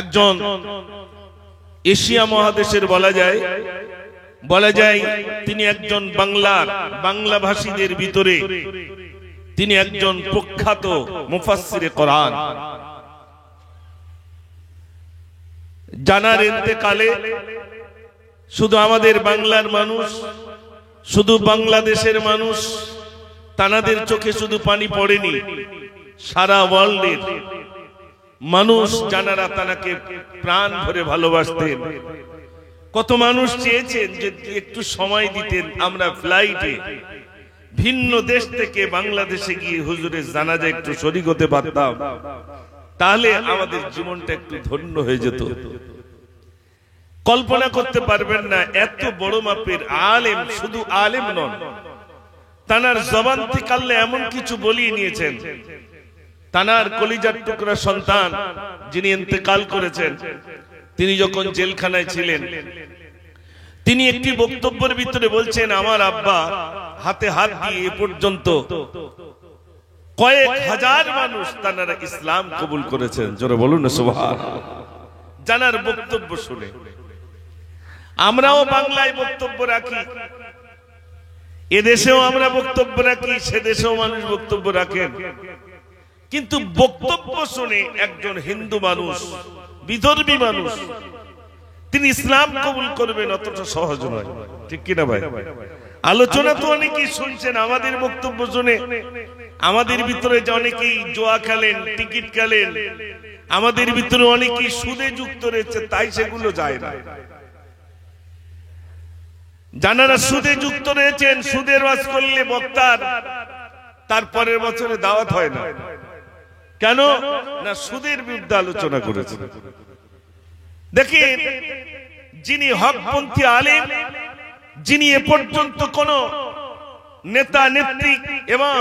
একজন এশিয়া মহাদেশের বলা যায় তিনি একজন বাংলাভাষীদের ভিতরে তিনি একজন প্রখ্যাত মুফাসসিরে কোরআন। জানার ইন্তেকালে শুধু আমাদের বাংলার মানুষ, শুধু বাংলাদেশের মানুষ, তানাদের চোখে শুধু পানি পড়েনি, সারা ওয়ার্ল্ডের মানুষ জানারা তানাকে প্রাণ ভরে ভালোবাসতেন। কত মানুষ চেয়েছেন যে একটু সময় দিতেন, আমরা ফ্লাইটে ভিন্ন দেশ থেকে বাংলাদেশে গিয়ে হুজুরের জানাজা একটু শরীক হতে পারতাম, তাহলে আমাদের জীবনটা একটু ধন্য হয়ে যেত। কল্পনা করতে পারবেন না, এত বড় মাপের আলেম, শুধু আলেম নন, তানার জবান থেকে আল্লাহ এমন কিছু বলিয়ে নিয়েছেন। তানার কলিজার টুকরা সন্তান যিনি ইন্তেকাল করেছেন, তিনি যখন জেলখানায় ছিলেন, তিনি একটি বক্তব্যের ভিতরে বলছেন, আমার আব্বা হাতে হাত দিয়ে এ পর্যন্ত কয়েক হাজার মানুষ তানারা ইসলাম কবুল করেছেন। জোরে বলুন না সুবহানাল্লাহ। জানার বক্তব্য শুনে আমরাও বাংলায় বক্তব্য রাখি, এদেশেও আমরা বক্তব্য রাখি, সে দেশেও মানুষ বক্তব্য রাখেন, কিন্তু বক্তব্য শুনে একজন হিন্দু মানুষ, বিধর্মী মানুষ, তিনি ইসলাম কবুল করবেন অতটা সহজ নয়, ঠিক কিনা ভাই? আলোচনা তো অনেকেই শুনছেন, আমাদের বক্তব্য শুনে আমাদের ভিতরে যে অনেকেই জুয়া খেলেন, টিকিট খেলেন, আমাদের ভিতরে অনেকেই সুদে যুক্ত রয়েছে, তাই সেগুলো যায় না। যারা সুদে যুক্ত রয়েছেন, সুদের ওয়াজ করলে বক্তার তারপরের বছরে দাওয়াত হয় না। কেন না? সুদের বিরুদ্ধে আলোচনা করেছেন। দেখেন, যিনি হকপন্থী আলেম, যিনি এ পর্যন্ত কোন নেতা নেত্রী এবং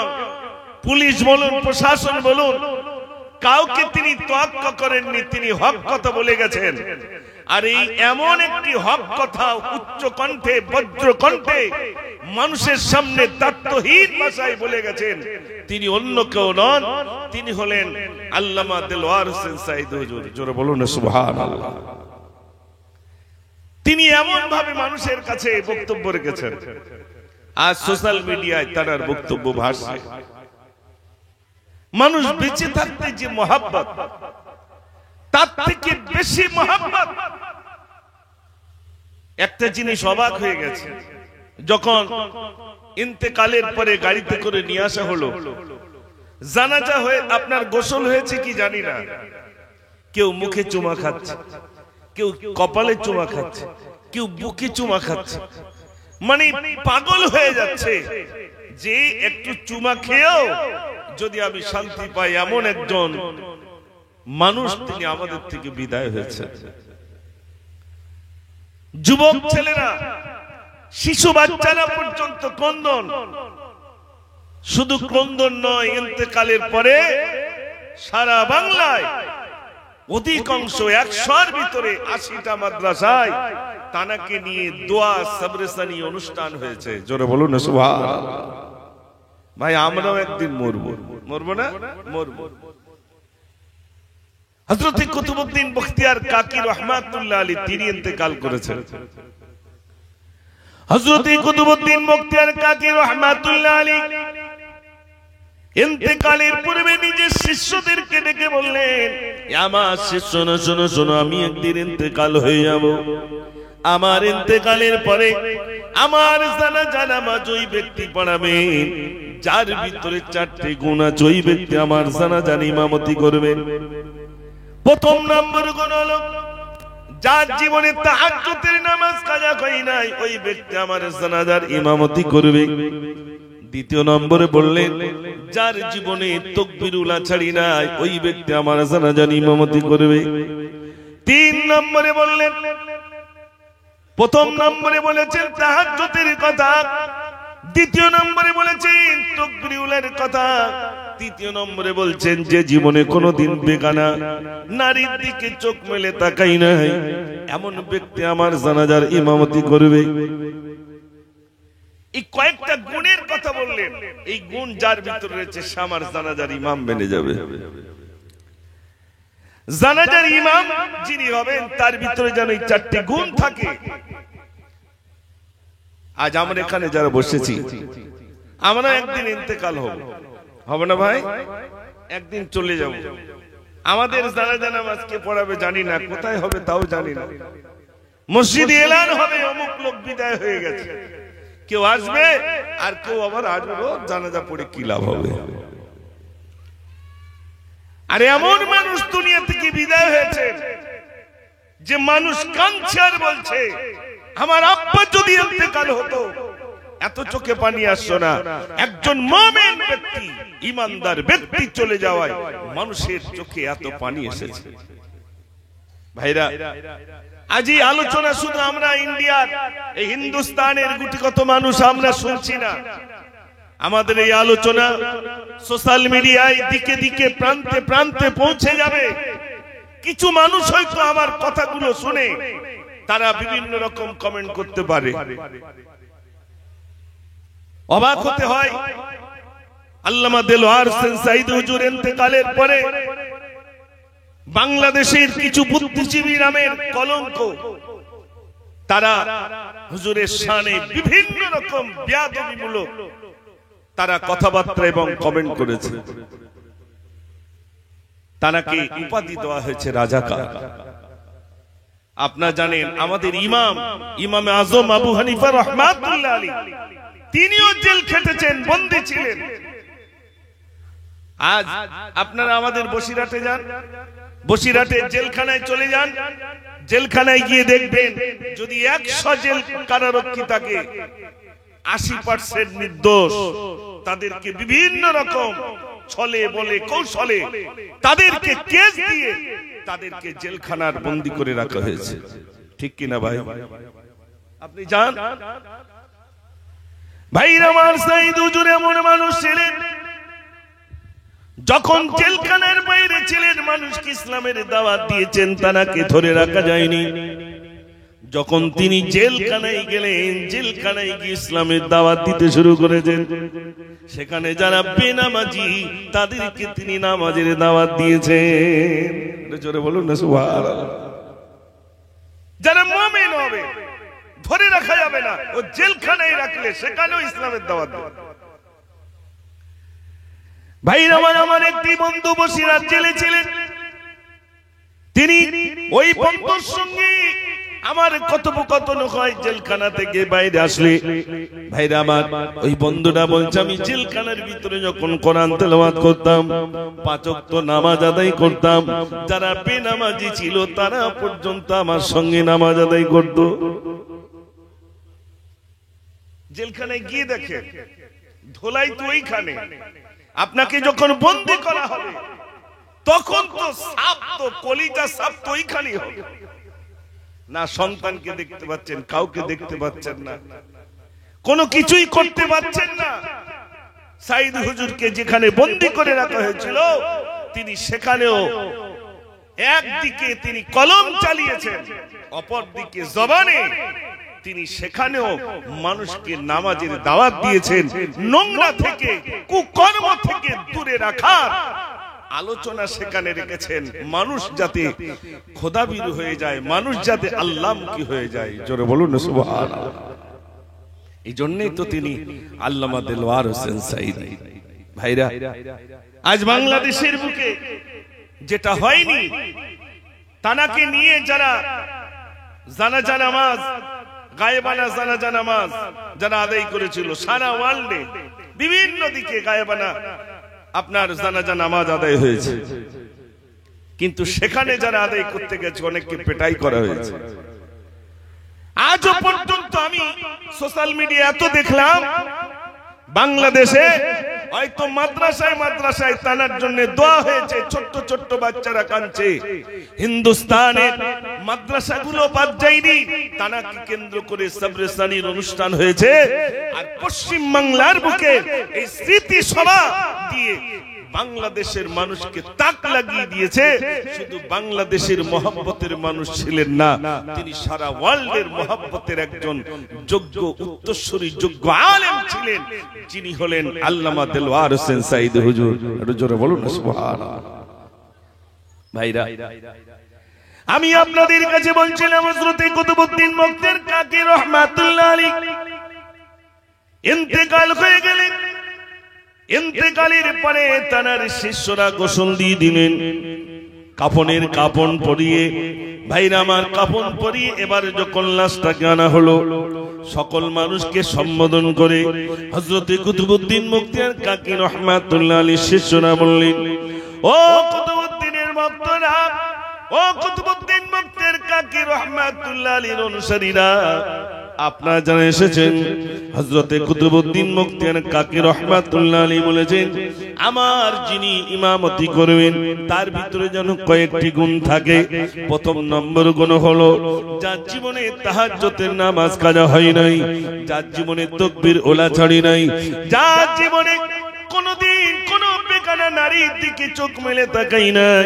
পুলিশ বলুন, প্রশাসন বলুন, কাউকে তিনি তোয়াক্কা করেননি, তিনি হক কথা বলে গেছেন। আর এই এমন একটি হক কথা উচ্চ কণ্ঠে, বজ্র কণ্ঠে মানুষের সামনে দায়িত্বহীন ভাষায় বলে গেছেন, তিনি অন্য কেউ নন, তিনি হলেন আল্লামা দেলওয়ার হোসেন সাঈদ হুজুর। জোরে বলুন না সুবহানাল্লাহ। তিনি এমন ভাবে মানুষের কাছে বক্তব্য রেখেছেন, আজ সোশ্যাল মিডিয়ায় তার বক্তব্য ভাসছে। মানুষ বেঁচে থাকতে যে মহাব্বত, তার থেকে বেশি মহাব্বত। একটা জিনিস অবাক হয়ে গেছে, যখন ইন্তেকালের পরে গাড়িতে করে নিয়ে আসা হলো, জানাজা হয়ে আপনার গোসল হয়েছে কি জানি না, কেউ মুখে চুমা খাচ্ছে, কেউ কপালে চুমা খাচ্ছে, কেউ বুকে চুমা খাচ্ছে, মানে পাগল হয়ে যাচ্ছে যে একটু চুমা খেয়েও যদি আমি শান্তি পাই, এমন একজন মানুষ তিনি আমাদের থেকে বিদায় হয়েছে। যুবক ছেলেরা, শিশু বাচ্চারা পর্যন্ত ক্রন্দন, শুধু ক্রন্দন নয়, ইন্তেকালের পরে সারা বাংলায় অধিকাংশ 100-র ভিতরে 80টা মাদ্রাসায় তানাকে নিয়ে দোয়া সাবরেসানি অনুষ্ঠান হয়েছে। জোরে বলুন না সুবহানাল্লাহ। ভাই, আমরাও একদিন মরবো না? মরবো। হযরত কুতুবউদ্দিন বখতিয়ার কাকি রাহমাতুল্লাহ আলাইহি তিনি ইন্তেকাল করেছেন। হযরত কুতুবউদ্দিন বখতিয়ার কাকি রাহমাতুল্লাহ আলাইহি ইন্তেকালের পূর্বে নিজের শিষ্যদেরকে ডেকে বললেন, আমার শিষ্য, শোনো শোনো, আমি একদিন ইন্তেকাল হয়ে যাব। আমার ইন্তেকালের পরে আমার জানাজা নামাজ ওই ব্যক্তি পড়াবেন যার ভিতরে 4টি গুণ আছে, ওই ব্যক্তি আমার জানাজার ইমামতি করবেন। প্রথম নম্বর গুণ হলো, যার জীবনে তাহাজ্জুদের নামাজ কাজা হয় নাই, ওই ব্যক্তি আমার জানাজার ইমামতি করবে। দ্বিতীয় নম্বরে বললেন, যার জীবনে তাকবীরুল ছাড়ি নাই, ওই ব্যক্তি আমার জানাজার ইমামতি করবে। 3 নম্বরে বললেন, প্রথম নম্বরে বলেছেন তাহাজ্জুদের কথা, দ্বিতীয় নম্বরে বলেছেন তাকবীরুলের কথা, তৃতীয় নম্বরে বলছেন যে জীবনে কোনোদিন বেগানা নারীর দিকে চোখ মেলে তাকাই নাই, এমন ব্যক্তি আমার জানাজার ইমামতি করবে। এই কয়েকটা গুণের কথা বললেন, এই গুণ যার ভিতরে রয়েছে সে আমার জানাজার ইমাম বনে যাবে। জানাজার ইমাম যিনি হবেন তার ভিতরে যেন এই চারটি গুণ থাকে। আজ আমরা এখানে যারা বসেছি, আমরা একদিন ইন্তেকাল হবে না ভাই? একদিন চলে যাব। আমাদের জানাজা নামাজ কে পড়াবে জানি না, কোথায় হবে তাও জানি না। মসজিদে এলান হবে অমুক লোক বিদায় হয়ে গেছে, কেউ আসবে আর কেউ আবার আসবে, জানাজা পড়ে কি লাভ হবে? আর এমন মানুষ দুনিয়া থেকে বিদায় হয়েছে যে মানুষ কাঁদছে আর বলছে আমার আব্বা যদি ইন্তেকাল হতো। এত চোখে পানি আসছো না? একজন মুমিন ব্যক্তি, ইমানদার ব্যক্তি চলে যাওয়ায় মানুষের চোখে এত পানি এসেছে। ভাইরা, আজ এই আলোচনা শুধু আমরা ইন্ডিয়ার, এই হিন্দুস্তানের গুটিকত মানুষ আমরা শুনছি না। আমাদের এই আলোচনা সোশ্যাল মিডিয়ায় দিকে দিকে প্রান্তে প্রান্তে পৌঁছে যাবে। কিছু মানুষ হয়তো আমার কথাগুলো শুনে তারা বিভিন্ন রকম কমেন্ট করতে পারে। অবাক হতে হয়, আল্লামা দেলোয়ার হোসেন সাঈদ হুজুর ইন্তেকালের পরে বাংলাদেশের কিছু বুদ্ধিজীবী নামের কলঙ্ক, তারা হুজুরের শানে বিভিন্ন রকম বেয়াদবিমূলক তারা কথাবার্তা এবং কমেন্ট করেছে। তাকে উপাধি দেওয়া হয়েছে রাজাকার। আপনারা জানেন আমাদের ইমাম আজম আবু হানিফা রাহমাতুল্লাহ আলাইহি তিনিও জেল খেটেছেন, বন্দী ছিলেন। আজ আপনারা আমাদের বসিরহাটে যান, বসিরহাটের জেলখানায় চলে যান, জেলখানায় গিয়ে দেখবেন যদি 100 জেল কারারক্ষী থাকে 80% নির্দোষ। তাদেরকে বিভিন্ন রকম ছলে বলে কৌশলে তাদেরকে কেস দিয়ে তাদেরকে জেলখানার বন্দী করে রাখা হয়েছে। ঠিক কিনা ভাই? আপনি যান ভাই, আমার সাঈদ হুজুর এমন মানুষ ছিলেন, যখন জেলখানার বাইরে ছিলেন মানুষকে ইসলামের দাওয়াত দিয়েছেন, তাকে ধরে রাখা যায়নি। যখন তিনি জেলখানায় গেলেন, জেলখানায় গিয়ে ইসলামের দাওয়াত দিতে শুরু করেছেন, সেখানে যারা বেনামাজি তাদেরকে তিনি নামাজের দাওয়াত দিয়েছেন। জোরে বলুন না সুবহানাল্লাহ। যারা মুমিন হবে ধরে রাখা যাবে না, ও জেলখানায় রাখলে সেখানেও ইসলামের দাওয়াত দেবে। ভাইরা আমার একটি বন্ধু বসিরহাট জেলে ছিলেন, তিনি ওই বন্ধুর সঙ্গে আমার কথোপকথন হয় জেলখানা থেকে বাইরে আসলে। ভাইরা আমার, ওই বন্ধুটা বলছে আমি জেলখানার ভিতরে যখন কোরআন তেলাওয়াত করতাম, 5 ওয়াক্ত নামাজ আদায় করতাম, যারা বেনামাজি ছিল তারা পর্যন্ত আমার সঙ্গে নামাজ আদায় করত। জেলখানায় গিয়ে দেখে ধোলাই তো ওইখানে। আপনাকে যখন বন্দী করা হবে তখন তো সাপ, তো কলিজা সাপ তো ওইখানেই হবে না। সন্তানকে দেখতে পাচ্ছেন, কাউকে দেখতে পাচ্ছেন না, কোনো কিছুই করতে পাচ্ছেন না। সাঈদ হুজুরকে যেখানে বন্দী করে রাখা হয়েছিল তিনি সেখানেও একদিকে তিনি কলম চালিয়েছেন, অপরদিকে জবানে তিনি সেখানেও মানুষকে নামাজের দাওয়াত দিয়েছেন। নোংরা থেকে, কুকর্ম থেকে দূরে রাখার আলোচনা সেখানে রেখেছেন, মানুষ যাতে খোদাবীর হয়ে যায়, মানুষ যাতে আল্লাহমুখী হয়ে যায়। জোরে বলুন না সুবহানাল্লাহ। এই জন্যই তো তিনি আল্লামা দেলোয়ার হোসেন সাঈদ। ভাইরা, আজ বাংলাদেশের বুকে যেটা হয়নি, তানাকে নিয়ে যারা জানাজা নামাজ, গায়েবানা জানাজা নামাজ যারা আদায় করেছিল, সারা ওয়ার্ল্ডে বিভিন্ন দিকে গায়েবানা আপনার জানাজা নামাজ আদায় হয়েছে, কিন্তু সেখানে যারা আদায় করতে গেছে অনেককে পেটাই করা হয়েছে। আজও পর্যন্ত আমি সোশ্যাল মিডিয়া এত দেখলাম, বাংলাদেশে হয়তো মাদ্রাসায় মাদ্রাসায় তানার জন্য দোয়া হয়েছে, ছোট্ট ছোট্ট বাচ্চারা কাঁদছে। হিন্দুস্তানের মাদ্রাসাগুলো বাদ যায়নি, তানাকে কেন্দ্র করে সাবরেসানির অনুষ্ঠান হয়েছে। আর পশ্চিম বাংলার বুকে এই স্মৃতি সভা দিয়ে বাংলাদেশের মানুষকে তাক লাগিয়ে দিয়েছে। শুধু বাংলাদেশের মহব্বতের মানুষ ছিলেন না, তিনি সারা ওয়ার্ল্ডের মহব্বতের একজন যোগ্য উত্তরসূরি, যোগ্য আলেম ছিলেন, যিনি হলেন আল্লামা দেলোয়ার হোসেন সাঈদ হুজুর। জোরে বলুন না সুবহানাল্লাহ। ভাইরা, আমি আপনাদের কাছে বলছিলাম হযরত কুতুবউদ্দিন বখতিয়ার কাকি রাহমাতুল্লাহ আলাইহি ইন্তেকাল হয়ে গেলেন। ইন্তেকালের পরে তার শিষ্যরা গোসল দিয়ে দিলেন, কাফনের কাফন পরিয়ে, ভাইরা আমার কাফন পরিয়ে এবার যখন লাশটাকে আনা হলো, সকল মানুষকে সম্বোধন করে হযরত কুতুবউদ্দিন বখতিয়ার কাকি রাহমাতুল্লাহ আলাইহির শিষ্যরা বললেন, ও কুতুবউদ্দিনের ভক্তরা, ও কুতুবউদ্দিন বখতিয়ার কাকি রাহমাতুল্লাহ আলাইহির অনুসারীরা, আপনারা যারা এসেছেন, হযরত কুতুবউদ্দিন বখতিয়ার কাকি রাহমাতুল্লাহ আলাইহি বলেছেন, আমার যিনি ইমামতি করবেন তার ভিতরে যেন কয়েকটি গুণ থাকে। প্রথম নম্বর গুণ হলো, যার জীবনে তাহাজ্জুদের নামাজ কাজা হয় নাই, যার জীবনে তাকবীর ওলা ছাড়ি নাই, যার জীবনে কোনদিন কোন বেগানা নারীর দিকে চোখ মেলে তাকাই নাই,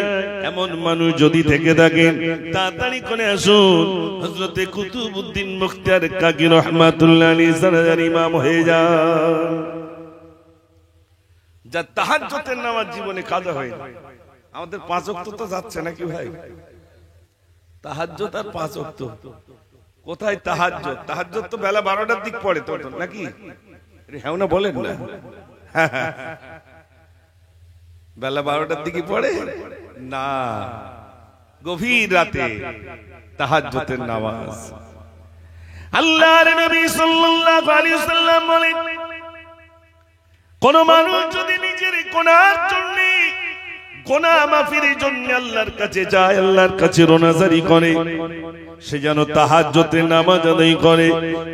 এমন মানুষ যদি থেকে থাকেন তাড়াতাড়ি করে আসুন, হযরত কুতুবউদ্দিন বখতিয়ার কাকি রাহমাতুল্লাহ আলাইহি জানাজার ইমাম হয়ে যান। যা তাহাজ্জুদের নামাজ জীবনে কাজা হয় না। আমাদের 5 ওয়াক্ত তো যাচ্ছে নাকি ভাই? তাহাজ্জুদ আর 5 ওয়াক্ত কোথায়? তাহাজ্জুদ, তাহাজ্জুদ তো বেলা 12টার দিক পড়ে তো নাকি? হ্যাঁ না বলেন না? বেলা 12টার দিকে পড়ে না, গভীর রাতে তাহাজ্জুদের নামাজ। আল্লাহর নবী সাল্লাল্লাহু আলাইহি ওয়াসাল্লাম বলেন, কোন মানুষ যদি নিজের গুনার জন্য, গুনাহ মাফির জন্য আল্লাহর কাছে যায়, আল্লাহর কাছে রোনাজারি করে, সে যেন তাহাজ্জুদের নামাজ আদায় করে।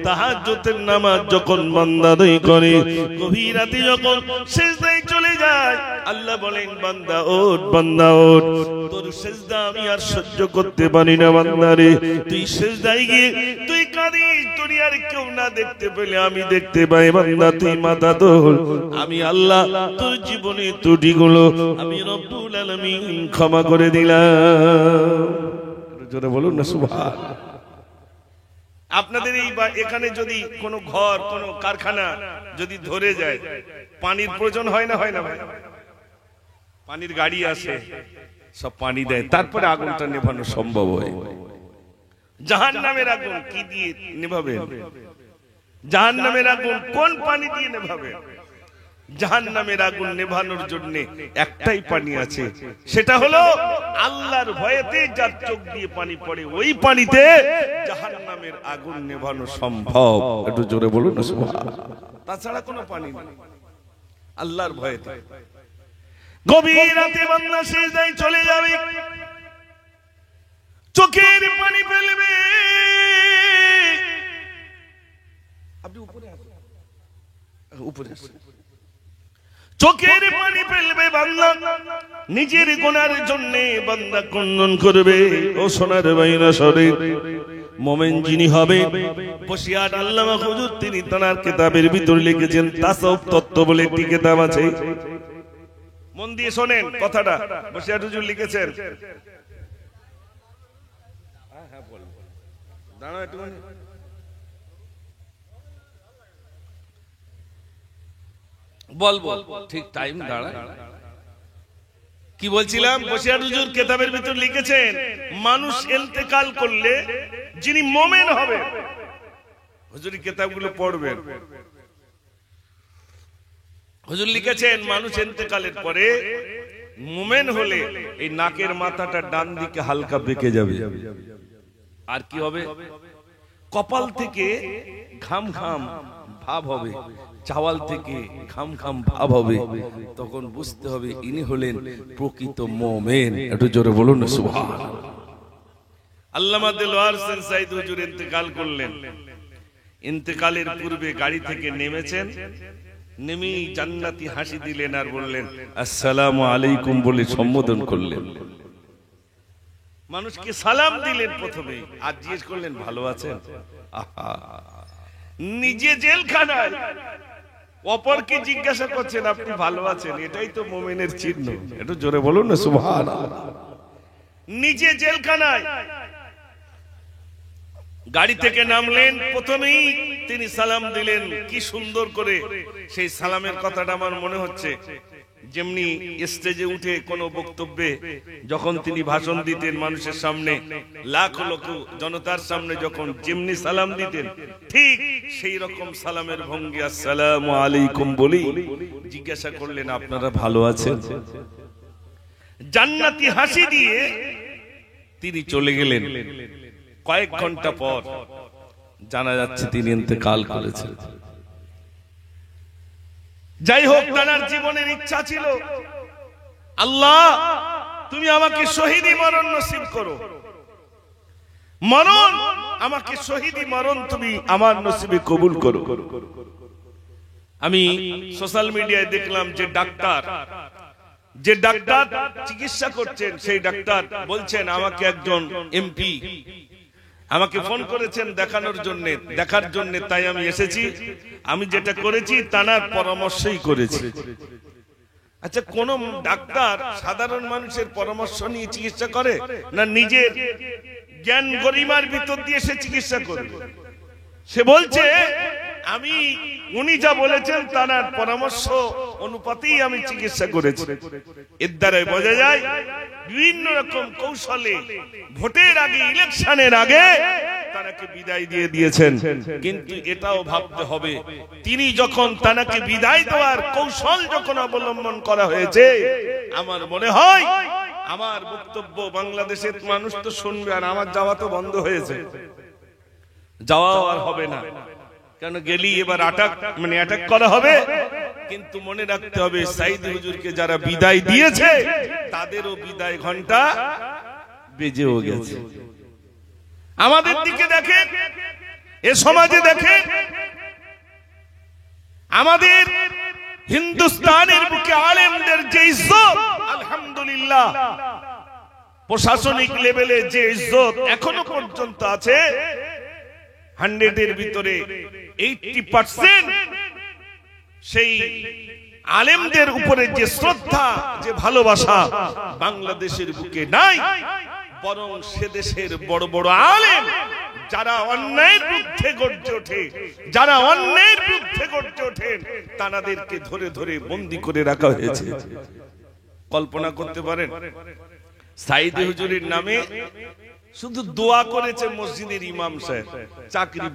তাহাজ্জুদের নামাজ যখন বান্দা আদায় করে, গভীর রাতে যখন সিজদায় চলে যায়, আল্লাহ বলেন, বান্দা ওঠ, বান্দা ওঠ, তোর সিজদা আমি আর সহ্য করতে পারি না বান্দা রে, তুই সিজদায় গিয়ে তুই কাঁদিস, দুনিয়ার কেউ না দেখতে পেলে আমি দেখতে পাই, বান্দা তুই মাথা তোল, আমি আল্লাহ তোর জীবনে ত্রুটিগুলো আমি রব্বুল আলামিন ক্ষমা করে দিলাম। জোরে বলুন না সুবহান। আপনাদের এই এখানে যদি কোনো ঘর, কোনো কারখানা যদি ধরে যায়, পানির প্রয়োজন হয় না? হয় না ভাই? পানির গাড়ি আসে, সব পানি দেয়, তারপরে আগুনটা নেভানো সম্ভব হয়। জাহান্নামের আগুন কি দিয়ে নেভাবেন? জাহান্নামের আগুন কোন পানি দিয়ে নেভাবেন? জাহান্নামের আগুন নেভানোর জন্য একটাই পানি আছে, সেটা হলো আল্লাহর ভয়েতে যার চোখ দিয়ে পানি পড়ে, ওই পানিতে জাহান্নামের আগুন নেভানো সম্ভব। একটু জোরে বলুন না সুবহানাল্লাহ। তাছাড়া কোনো পানি নেই, আল্লাহর ভয়েতে। গভীর রাতে বান্দা সিজদায় চলে যাবে, চোখের পানি ফেলবে, আপনি উপরে আসুন, উপরে আসুন, চোখের পানি ফেলবে বান্দা, নিজের গুনার জন্য বান্দা ক্রন্দন করবে। ও সোনার বাইরা শরীর, মুমিন যিনি হবে, বসিয়াট আল্লামা হুজুর তিনি তার কিতাবের ভিতর লিখেছেন, তাসাউফ তত্ত্ব বলে একটি কিতাব আছে, মন দিয়ে শোনেন কথাটা, বসিয়াট হুজুর লিখেছেন। হ্যাঁ বল, দাঁড়াও একটু, বলবো ঠিক টাইম দাঁড়ায়। কি বলছিলাম? বসিয়াট হুজুর কিতাবের ভিতর লিখেছেন, মানুষ ইন্তেকাল করলে যিনি মুমিন হবে, হুজুর কিতাবগুলো পড়বেন, হুজুর লিখেছেন মানুষ ইন্তেকালের পরে মুমিন হলে এই নাকের মাথাটা ডান দিকে হালকা বেঁকে যাবে, আর কি হবে? কপাল থেকে ঘাম ঘাম ভাব হবে, চাওয়াল থেকে খাম খাম ভাব হবে, তখন বুঝতে হবে ইনি হলেন প্রকৃত মুমিন। একটু জোরে বলুন না সুবহানাল্লাহ। আল্লামা দেলওয়ার হোসেন সাইদ হুজুর ইন্তেকাল করলেন, ইন্তেকালের পূর্বে গাড়ি থেকে নেমেছেন, নেমে জান্নাতি হাসি দিলেন আর বললেন আসসালামু আলাইকুম বলে সম্বোধন করলেন। মানুষকে সালাম দিলেন প্রথমে, আর জিজ্ঞেস করলেন ভালো আছেন? আহা, নিজে জেলখানায় অপরকে জিজ্ঞাসা করছেন আপনি ভালো আছেন, এটাই তো মুমিনের চিহ্ন। একটু জোরে বলুন না সুবহানাল্লাহ। নিজে জেলখানায় গাড়ি থেকে নামলেন, প্রথমেই তিনি সালাম দিলেন, কি সুন্দর করে সেই সালামের কথাটা আমার মনে হচ্ছে যেমনি স্টেজে উঠে কোনো বক্তব্যে যখন তিনি ভাষণ দিতেন মানুষের সামনে, লাখ লক্ষ জনতার সামনে যখন যেমনি সালাম দিতেন, ঠিক সেই রকম সালামের ভঙ্গি আসসালামু আলাইকুম বলি জিজ্ঞাসা করলেন আপনারা ভালো আছেন? জান্নাতি হাসি দিয়ে তিনি চলে গেলেন। কয়েক ঘন্টা পর জানা যাচ্ছে তিনি ইন্তেকাল করেছেন। যাই হোক, তার জীবনের ইচ্ছা ছিল, আল্লাহ তুমি আমাকে শহীদি মরণ নসিব করো, মরণ আমাকে শহীদি মরণ তুমি আমার নসিবে কবুল করো। আমি সোশ্যাল মিডিয়ায় দেখলাম যে ডাক্তার চিকিৎসা করছেন, সেই ডাক্তার বলছেন আমাকে একজন এমপি আমাকে ফোন করেছেন দেখার জন্য, তাই আমি এসেছি। আমি যেটা করেছি তার পরামর্শই করেছি। আচ্ছা, কোন ডাক্তার সাধারণ মানুষের পরামর্শ নিয়ে চিকিৎসা করে না নিজের জ্ঞান গরিমার ভিতর দিয়ে সে চিকিৎসা করে? সে বলছে আমি উনি যা বলেছেন তার পরামর্শ অনুপাতেই আমি চিকিৎসা করেছি। এর দ্বারাই বোঝা যায় বিভিন্ন রকম কৌশলে ভোটের আগে, ইলেকশনের আগে তাকে বিদায় দিয়ে দিয়েছেন। কিন্তু এটাও ভাবতে হবে, তিনি যখন তাকে বিদায় দেওয়ার কৌশল যখন অবলম্বন করা হয়েছে, আমার মনে হয় আমার বক্তব্য বাংলাদেশের মানুষ তো শুনবে, আর আমার যাওয়া তো বন্ধ হয়েছে, যাওয়া আর হবে না। কেন গেলি এবার অ্যাটাক করা হবে। কিন্তু মনে রাখতে হবে, সাইদি হুজুরকে যারা বিদায় দিয়েছে তাদেরও বিদায় ঘন্টা বেজেও গেছে। আমাদের দিকে দেখেন, এ সমাজে দেখেন, আমাদের হিন্দুস্তানের বুকে আলেমদের যে ইজ্জত, আলহামদুলিল্লাহ, প্রশাসনিক লেভেলে যে ইজ্জত এখনো পর্যন্ত আছে, 100 এর ভিতরে 80% সেই আলেমদের উপরে যে শ্রদ্ধা, যে ভালোবাসা বাংলাদেশের বুকে নাই। বরং সে দেশের বড় বড় আলেম যারা অন্যায়ের বিরুদ্ধে গর্জে ওঠেন, তাদেরকে ধরে ধরে বন্দী করে রাখা হয়েছে। কল্পনা করতে পারেন, সাইদি হুজুরের নামে শুধু দোয়া করেছে মসজিদের ইমাম সাহেব, চাকরি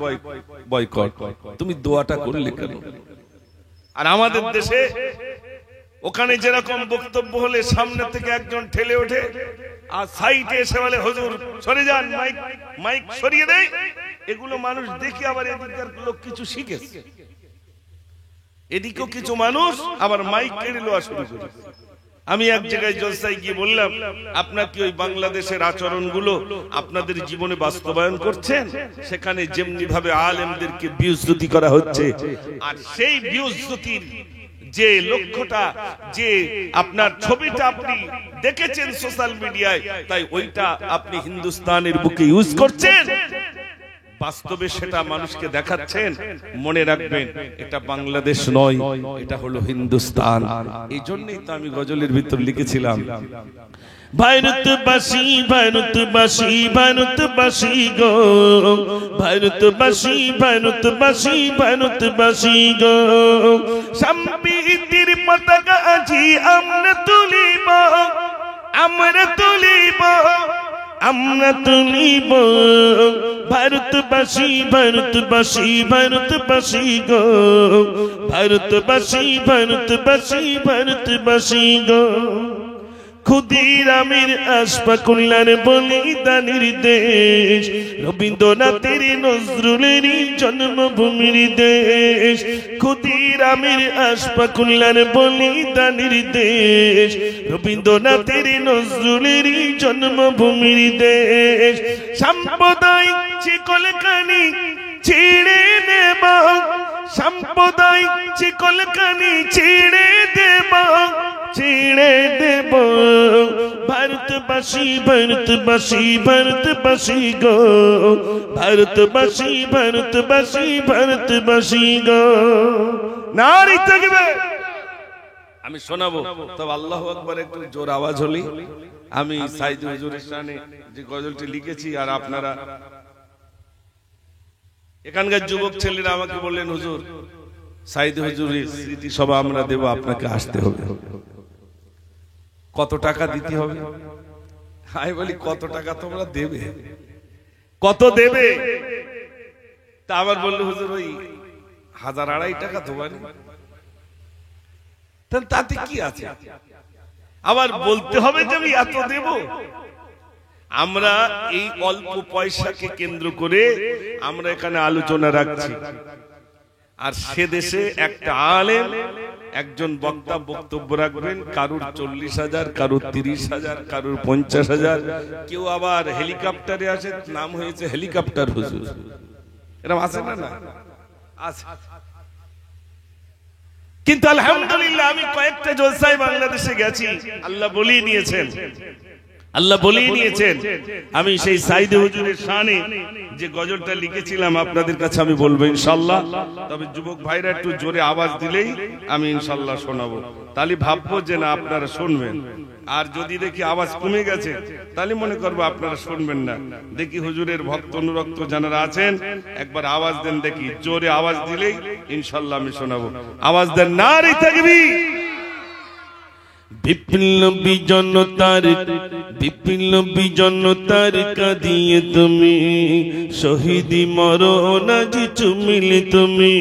বয়কট। তুমি দোয়াটা করলে কেন? আর আমাদের দেশে ওখানে যেরকম বক্তব্য হলে সামনে থেকে একজন ঠেলে ওঠে, আর সাইডে এসে বলে হুজুর সরে যান, মাইক সরিয়ে দেয়। এগুলো মানুষ দেখে আবার এদিককার লোক কিছু শিখেছে, এদিকেও কিছু মানুষ আবার মাইক কেড়ে নেওয়া শুরু করে। আমি এক জায়গায় জলসায় গিয়ে বললাম, আপনার কি ওই বাংলাদেশের আচরণগুলো আপনাদের জীবনে বাস্তবায়ন করছেন? সেখানে যেমনি ভাবে আলেমদেরকে বিউজ্জতি করা হচ্ছে, আর সেই বিউজ্জতির যে লক্ষ্যটা, যে আপনার ছবিটা আপনি দেখেছেন সোশ্যাল মিডিয়ায়, তাই ওইটা আপনি হিন্দুস্তানের বুকে ইউজ করছেন, বাস্তবে সেটা মানুষকে দেখাচ্ছেন। মনে রাখবেন, এটা বাংলাদেশ নয়, এটা হলো হিন্দুস্তান। এই জন্যই তো আমি গজলের ভিতর লিখেছিলাম, ভারতবাসী ভারতবাসী ভারতবাসী গো, ভারতবাসী ভারতবাসী ভারতবাসী গো, সম্প্রীতির পতাকা আজি আমরা তুলিব, আমরা তুলিব, আমরা তুলিব। ভারতবাসী ভারতবাসী ভারতবাসী গো, ভারতবাসী ভারতবাসী ভারতবাসী গো, ক্ষুদিরামের আশফাকুল্লার বলিদানের দেশ, রবীন্দ্রনাথের নজরুলের জন্মভূমির দেশ, ক্ষুদিরামের আশফাকুল্লার বলিদানের দেশ, রবীন্দ্রনাথের নজরুলের জন্মভূমির দেশ। সাম্প্রদায়িক শিকলখানি ছিঁড়ে দেব, সাম্প্রদায়িক শিকলখানি ছিঁড়ে দেব, ছিঁড়ে দেব। ভারতবাসী ভারতবাসী ভারতবাসী গো, ভারতবাসী ভারতবাসী ভারতবাসী গো। নারী তাকবীর। আমি শোনাবো, তবে আল্লাহু আকবার একটু জোর আওয়াজ হলি। আমি সাইদি হুজুরের শানে যে গজলটি লিখেছি, আর আপনারা এখানকার যুবক ছেলেরা আমাকে বললেন, হুজুর সাইদি হুজুরের স্মৃতি সভা আমরা দেব, আপনাকে আসতে হবে। কত টাকা দিতে হবে? আমি বলি কত টাকা তোমরা দেবে, কত দেবে? তা আবার বললো হুজুর ওই 1000-2500 টাকা দেবেন। তাতে কি আছে? আবার বলতে হবে যে আমি এত দেব? আমরা এই অল্প পয়সাকে কেন্দ্র করে আমরা এখানে আলোচনা রাখছি, আর সে দেশে একটা আলেম একজন বক্তা বক্তব্য রাখবেন, কারুর 40,000, কারুর 30,000, কারুর 50,000, কেউ আবার হেলিকপ্টারে আসে, নাম হয়েছে হেলিকপ্টার হুজুর। এরকম আছে না? না আছে। কিন্তু আলহামদুলিল্লাহ আমি কয়েকটা জলসায় বাংলাদেশে গেছি, আল্লাহ বলিয়ে নিয়েছেন, আল্লাহ বলিয়ে নিয়েছেন। আমি সেই সাইদে হুজুরের শানে যে গজলটা লিখেছিলাম আপনাদের কাছে আমি বলবো ইনশাআল্লাহ। তবে যুবক ভাইরা একটু জোরে আওয়াজ দিলেই আমি ইনশাআল্লাহ শোনাবো, তাহলে ভাববো যে না আপনারা শুনবেন। আর যদি দেখি আওয়াজ কমে গেছে তাহলে মনে করবো আপনারা শুনবেন না। দেখি হুজুরের ভক্ত অনুরক্ত যারা আছেন একবার আওয়াজ দেন, দেখি জোরে আওয়াজ দিলেই ইনশাআল্লাহ আমি শোনাবো। আওয়াজ দেন, নারে তাকবীর। বিপ্লবী জনতার, বিপ্লবী জনতার কাঁদিয়ে তুমি, শহীদি মরণ আজ চুমিলে তুমি।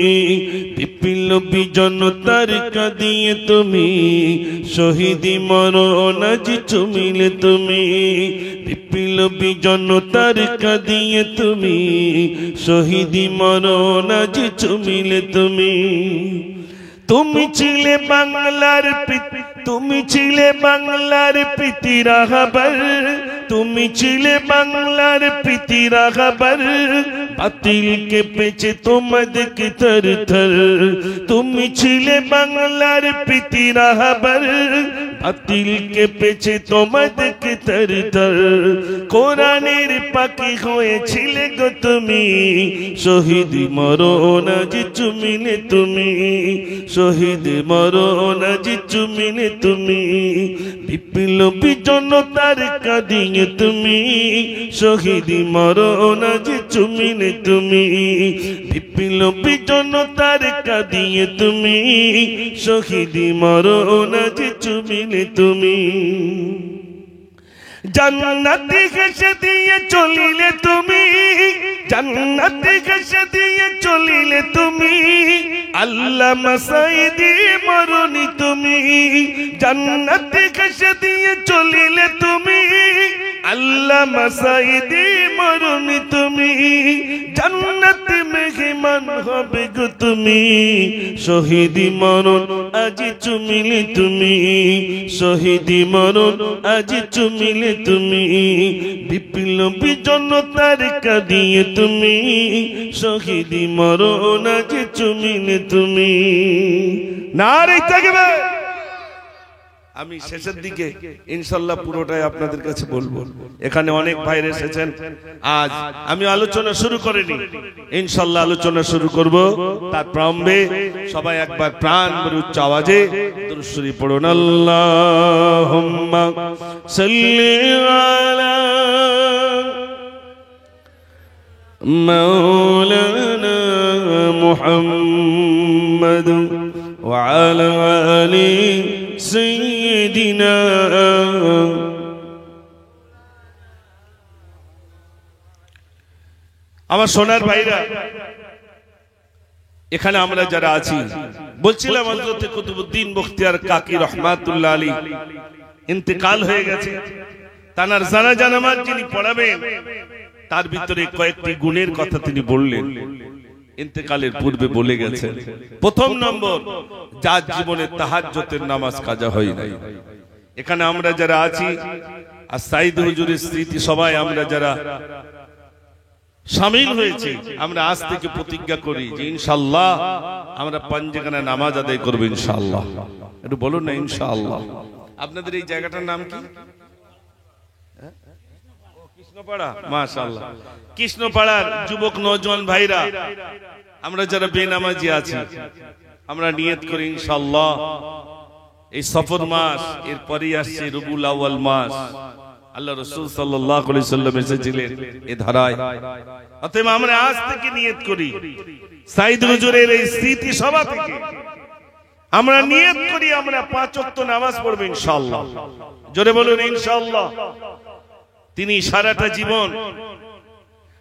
বিপ্লবী জনতার কাঁদিয়ে তুমি, শহীদি মরণ আজ চুমিলে তুমি। বিপ্লবী জনতার কাঁদিয়ে তুমি, শহীদি মরণ আজ চুমিলে তুমি। তুমি ছিলে বাংলার পিতা, তুমি ছিলে বাংলার প্রীতি রাহবার, তুমি ছিলে বাংলার প্রীতি রাহবার। বাতিলকে পেছে তোমাদেরকে থর থর, তুমি ছিলে বাংলার প্রীতি রাহবার। বাতিলকে পেছে তোমাদেরকে থর থর। কোরআনের পাখি হয়েছিলে গো তুমি, শহীদ মরণ আজ চুমিলে তুমি। শহীদ মরণ আজ চুমিলে তুমি। বিপ্লবী জনতার কাঁদিয়ে তুমি, শহীদ মরণ আজ চুমিলে তুমি। বিপ্লবী জনতার কাঁদিয়ে তুমি, শহীদ মরণ আজ চুমিলে তুমি। জান্নাতে ঘেঁষে দিয়ে চলিলে তুমি, জান্নাতে ঘেঁষে দিয়ে চলিলে তুমি। আল্লামা সাইদি মরণি তুমি, জান্নাতে ঘেঁষে দিয়ে চলিলে তুমি। আল্লামা সাইদি মরণি তুমি। জান্নাতে মেহমান হবে গো তুমি, শহীদি মরণ আজ চুমিলে তুমি। শহীদি মরণ আজ চুমিলে তুমি। বিপ্লবী জনতার কাঁদিয়ে তুমি, শহীদি মরণ আজ চুমিলে তুমি। নারে তাকবীর। আমি শেষের দিকে ইনশাআল্লাহ পুরোটাই আপনাদের কাছে বলবো। এখানে অনেক ভাই এসেছেন, আজ আমি আলোচনা শুরু করিনি, ইনশাআল্লাহ আলোচনা শুরু করব। তার প্রারম্ভে সবাই একবার প্রাণ ভরে উচ্চ আওয়াজে দুরূদ শরীফ পড়ুন। আল্লাহুম্মা সাল্লি আলা মাওলানা মুহাম্মাদ ওয়া আলা আলি সাইয়্যিদিনা। আমার সোনার ভাইরা, এখানে আমরা যারা আছি, বলছিলাম হযরত কুতুবউদ্দিন বখতিয়ার কাকি রহমাতুল্লাহ আলাইহি ইন্তেকাল হয়ে গেছে। তানার জানাজা নামাজ যিনি পড়াবেন তার ভিতরে কয়েকটি গুণের কথা তিনি বললেন, ইন্তেকালের পূর্বে বলে গেছেন। প্রথম নম্বর, যার জীবনে তাহাজ্জুদের নামাজ কাজা হয় নাই। এখানে আমরা যারা আছি আর সাইদ হুজুরের স্মৃতি সবাই আমরা যারা শামিল হয়েছে, আমরা আজ থেকে প্রতিজ্ঞা করি যে ইনশাআল্লাহ আমরা পাঁচখানা নামাজ আদায় করব ইনশাআল্লাহ। একটু বলুন না ইনশাআল্লাহ। আপনাদের এই জায়গাটার নাম কি? কৃষ্ণপাড়া। মাশাআল্লাহ। কৃষ্ণপাড়ার যুবক নওজোয়ান ভাইরা, আমরা যারা বেনামাজি আছি, আমরা নিয়ত করি ইনশাআল্লাহ এই সফর মাস, এরপরই আসছে রবিউল আউয়াল মাস। আল্লাহ রাসূল সাল্লাল্লাহু আলাইহি ওয়াসাল্লাম এসেছিলেন এই ধারায়। অতএব আমরা আজ থেকে নিয়ত করি সাইদ হুজুরের এই স্মৃতি সভা থেকে আমরা নিয়ত করি আমরা 5 ওয়াক্ত নামাজ পড়ব ইনশাআল্লাহ। জোরে বলুন ইনশাআল্লাহ। তিনি সারাটা জীবন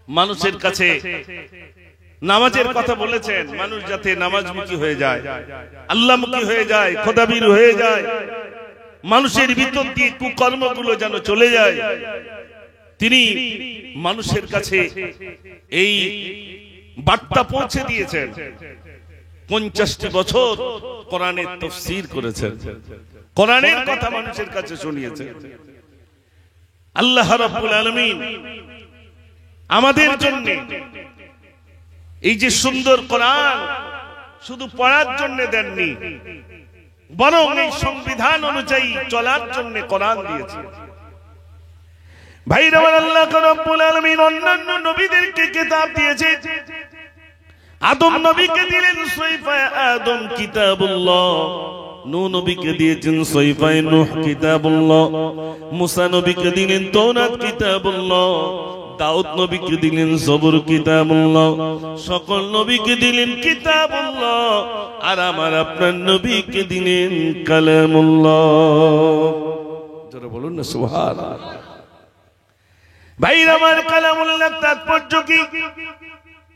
মানুষের কাছে নামাজের কথা বলেছেন, মানুষ যাতে নামাজমুখী হয়ে যায়, আল্লাহমুখী হয়ে যায়, খোদাবীর হয়ে যায়, মানুষের ভিতর দিয়ে কুকর্মগুলো যেন চলে যায়। তিনি মানুষের কাছে এই বার্তা পৌঁছে দিয়েছেন। 50টি বছর কোরআনের তাফসীর করেছেন, কোরআনের কথা মানুষের কাছে শুনিয়েছেন। আল্লাহ রাব্বুল আলামিন আমাদের জন্য এই যে সুন্দর কোরআন শুধু পড়ার জন্য দেননি, বরং এই সংবিধান অনুযায়ী চলার জন্য কোরআন দিয়েছেন। ভাইরা আমার, আল্লাহ রাব্বুল আলামিন অন্যান্য নবীদেরকে কিতাব দিয়েছে। আদম নবীকে দিলেন সহিফায়ে আদম কিতাবুল্লাহ, নূহ নবীকে দিয়েছেন সহিফায়ে নূহ কিতাবুল্লাহ, মুসা নবীকে দিলেন তাওরাত কিতাবুল্লাহ, দাউদ নবীকে দিলেন জবুর কিতাবুল্লাহ, সকল নবীকে দিলেন কিতাবুল্লাহ, আর আমার আপনার নবীকে দিলেন কালামুল্লাহ। জোরে বলুন না সুবহানাল্লাহ। ভাইরা আমার, কালামুল্লাহ তাৎপর্য কি?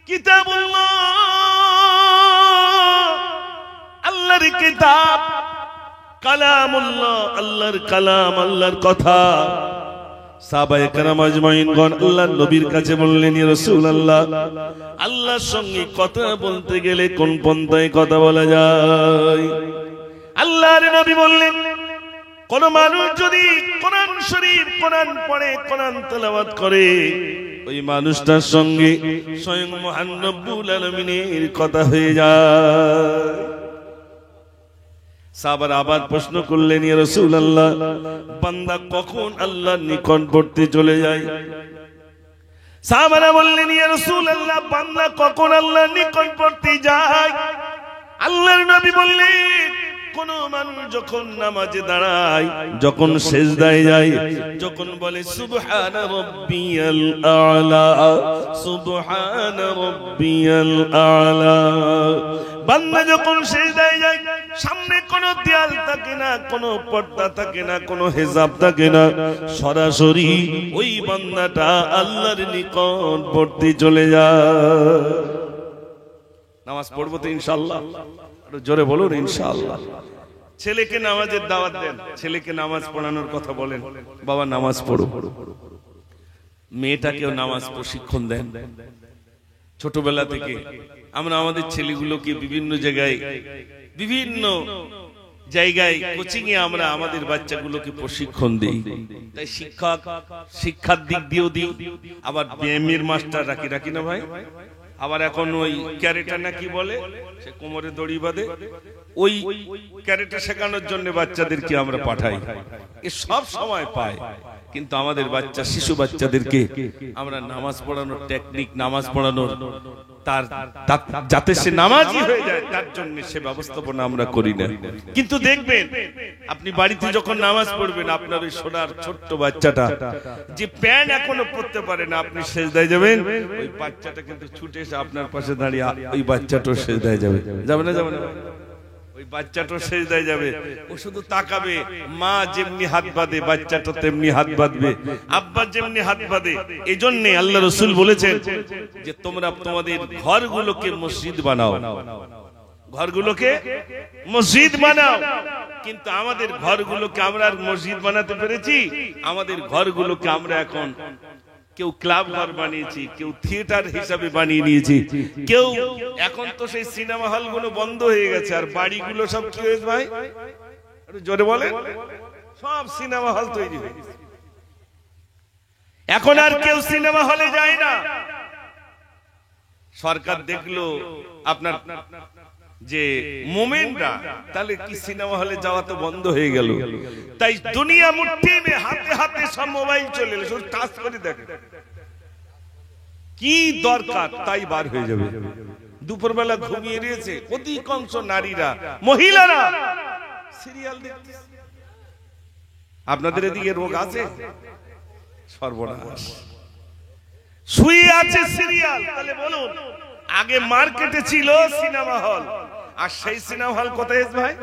কিতাবুল্লাহ আল্লাহর কিতাব, কালামুল্লাহ আল্লাহর কালাম, আল্লাহর কথা। সাহাবায়ে কেরাম আজমাইনগণ আল্লাহর নবীর কাছে বললেন, ইয়া রাসূলুল্লাহ, আল্লাহর সঙ্গে কথা বলতে গেলে কোন পন্থায় কথা বলা যায়? আল্লাহর নবী বললেন, কোন মানুষ যদি কোরআন শরীফ, কোরআন পড়ে, কোরআন তেলাওয়াত করে, ওই মানুষটার সঙ্গে স্বয়ং মহান রব্বুল আলামিনের কথা হয়ে যায়। সাহাবারা আবার প্রশ্ন করলেন, ইয়া রাসূলুল্লাহ, বান্দা কখন আল্লাহর নিকটবর্তী চলে যায়? সাহাবারা বললেন, ইয়া রাসূলুল্লাহ, বান্দা কখন আল্লাহর নিকটবর্তী যায়? আল্লাহর নবী বললেন, কোন মানুষ যখন নামাজে দাঁড়ায়, যখন সিজদায় যায়, যখন বলে সুবহানা রাব্বিয়াল আ'লা, সুবহানা রাব্বিয়াল আ'লা, বান্দা যখন সিজদায় যায়, সামনে কোনো দেয়াল থাকে না, কোনো পর্দা থাকে না, কোনো হিজাব থাকে না, সরাসরি ওই বান্দাটা আল্লাহর নিকটবর্তী চলে যায়। নামাজ পড়বো তো ইনশাআল্লাহ? জোরে বলুন ইনশাআল্লাহ। ছেলেকে নামাজের দাওয়াত দেন, ছেলেকে নামাজ পড়ানোর কথা বলেন, বাবা নামাজ পড়ো। মেয়েটাকেও নামাজ প্রশিক্ষণ দেন। ছোটবেলা থেকে আমরা আমাদের ছেলেগুলোকে বিভিন্ন জায়গায় কোচিং এ আমরা আমাদের বাচ্চাগুলোকে প্রশিক্ষণ দিই। তাই শিক্ষার দিক দিয়েও দিই, আবার ব্যায়ামের মাস্টার রাখি না ভাই। আবার এখন ওই ক্যারেটা না কি বলে, সে কোমরে দড়ি বাঁধে, ওই ক্যারেটা শেখানোর জন্য বাচ্চাদেরকে আমরা পাঠাই। এ সব সময় পায়, কিন্তু আমাদের বাচ্চা, শিশু বাচ্চাদেরকে আমরা নামাজ পড়ানোর টেকনিক, নামাজ পড়ানোর তার যাতে সে নামাজি হয়ে যায়, তার জন্য সে ব্যবস্থাপনা আমরা করি না। কিন্তু দেখবেন, আপনি বাড়িতে যখন নামাজ পড়বেন, আপনার ওই সোনার ছোট্ট বাচ্চাটা যে প্যান্ট এখনো পড়তে পারে না, আপনি সেজদায় যাবেন, ওই বাচ্চাটা কিন্তু ছুটে এসে আপনার পাশে দাঁড়িয়ে ওই বাচ্চাটাও সেজদায় যাবে। যাবে না? যাবে না? ওই বাচ্চাটা সেজদায় যাবে, ও শুধু তাকাবে। মা যেমনি হাত বাঁধে, বাচ্চাটা তেমনি হাত বাঁধবে, আব্বা যেমনি হাত বাঁধে। এই জন্য আল্লাহ রাসূল বলেছেন যে তোমরা তোমাদের ঘরগুলোকে মসজিদ বানাও, ঘরগুলোকে মসজিদ বানাও। কিন্তু আমাদের ঘরগুলোকে আমরা আর মসজিদ বানাতে পেরেছি? আমাদের ঘরগুলোকে আমরা এখন কেউ ক্লাব ঘর বানিয়েছি, কেউ থিয়েটার হিসাবে বানিয়ে নিয়েছি, কেউ এখন তো সেই সিনেমা হল গুলো বন্ধ হয়ে গেছে, আর বাড়িগুলো সব কি হয়েছে ভাই? জোরে বলেন, সব সিনেমা হল তৈরি হয়ে গেছে। এখন আর কেউ সিনেমা হলে যায় না। সরকার দেখলো আপনার যে মোমেনরা, তাহলে কি সিনেমা হলে যাওয়া তো বন্ধ হয়ে গেল। তাই দুনিয়া মুঠি মে, হাতে হাতে সব মোবাইল চলে এলো, শুধু টাচ করে দেখে কি দরকার তাই বার হয়ে যাবে। দুপুরবেলা ঘুমিয়ে রয়েছে অধিকাংশ নারীরা, মহিলারা সিরিয়াল দেখতে। আপনাদের এদিকে রোগ আছে? সর্বনাশ। শুয়ে আছে সিরিয়াল। তাহলে বলুন, আগে মার্কেটে ছিল সিনেমা হল, আর সেই সিনেমা হল কোথায় ভাই?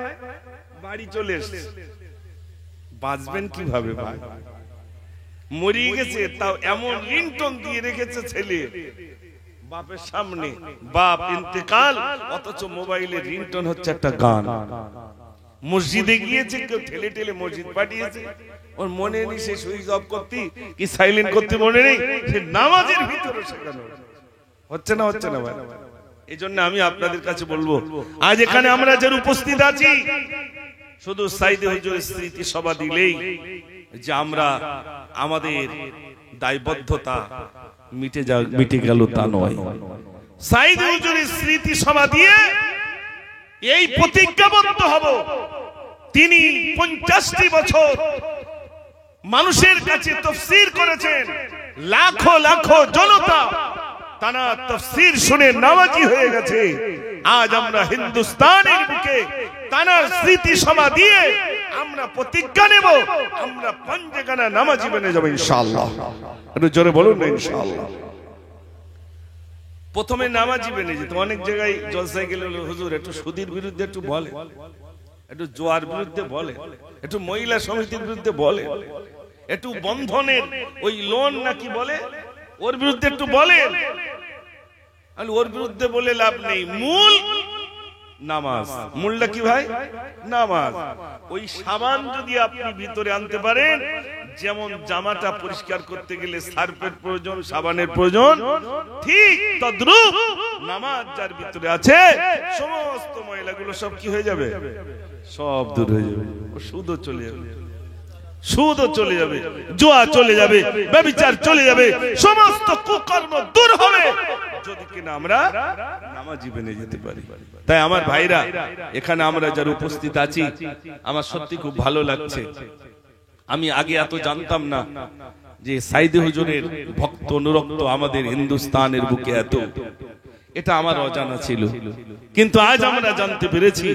বাড়ি চলে এসছে। বাঁচবেন কিভাবে ভাই? মরিয়ে গেছে, তাও এমন রিংটোন দিয়ে রেখেছে ছেলে বাপের সামনে, বাপ ইন্তেকাল, অথচ মোবাইলে রিংটোন হচ্ছে একটা গান। মসজিদে গিয়েছে, কেউ ঠেলে ঠেলে মসজিদ পাঠিয়েছে, ওর মনে নেই সে সুইচ অফ করতে কি সাইলেন্ট করতে মনে নেই, সে নামাজের ভিতরে শেখানো হচ্ছে না, হচ্ছে না ভাই। এই জন্য আমি আপনাদের কাছে বলবো, আজ এখানে আমরা যারা উপস্থিত আছি, শুধু সাইদে হুজুরের স্মৃতি সভা দিলেই যে আমরা আমাদের দায়বদ্ধতা মিটে গেল তা নয়। সাইদে হুজুরের স্মৃতি সভা দিয়ে এই প্রতিজ্ঞাবদ্ধ হব, তিনি 50টি বছর মানুষের কাছে তাফসীর করেছেন, লাখো লাখো জনতা তারা তাফসীর শুনে নামাজি হয়ে গেছে। আজ আমরা হিন্দুস্তানের বুকে তার স্মৃতি সভা দিয়ে আমরা প্রতিজ্ঞা নেব, আমরা পঞ্জগানা নামাজি বনে যাব ইনশাআল্লাহ। একটু জোরে বলুন না ইনশাআল্লাহ। প্রথমে নামাজি বনে যেত। অনেক জায়গায় জলসায় গেলে হুজুর একটু সুদের বিরুদ্ধে একটু বলে, একটু জোয়ার বিরুদ্ধে বলে, একটু মহিলা সমিতির বিরুদ্ধে বলে, একটু বন্ধনের ওই লোন নাকি বলে ওর বিরুদ্ধে একটু বলে। ওর বিরুদ্ধে বলে লাভ নেই, মূল নামাজ। মূলটা কি ভাই? নামাজ। ওই সাবান যদি আপনি ভিতরে আনতে পারেন, যেমন জামাটা পরিষ্কার করতে গেলে সার্ফের প্রয়োজন, সাবানের প্রয়োজন, ঠিক তদ্রূপ নামাজ যার ভিতরে আছে, সমস্ত ময়লাগুলো সব কি হয়ে যাবে? সব দূর হয়ে যাবে। সুদও চলে যাবে, সুদও চলে যাবে, জুয়া চলে যাবে, ব্যভিচার চলে যাবে, সমস্ত কুকর্ম দূর হবে যদি কিনা আমরা নামাজি বনে যেতে পারি। তাই আমার ভাইরা, এখানে আমরা যারা উপস্থিত আছি, আমার সত্যি খুব ভালো লাগছে। আমি আগে এত জানতাম না যে সাইদে হুজুরের ভক্ত অনুরক্ত আমাদের হিন্দুস্তানের বুকে এত, এটা আমার অজানা ছিল। কিন্তু আজ আমরা জানতে পেরেছি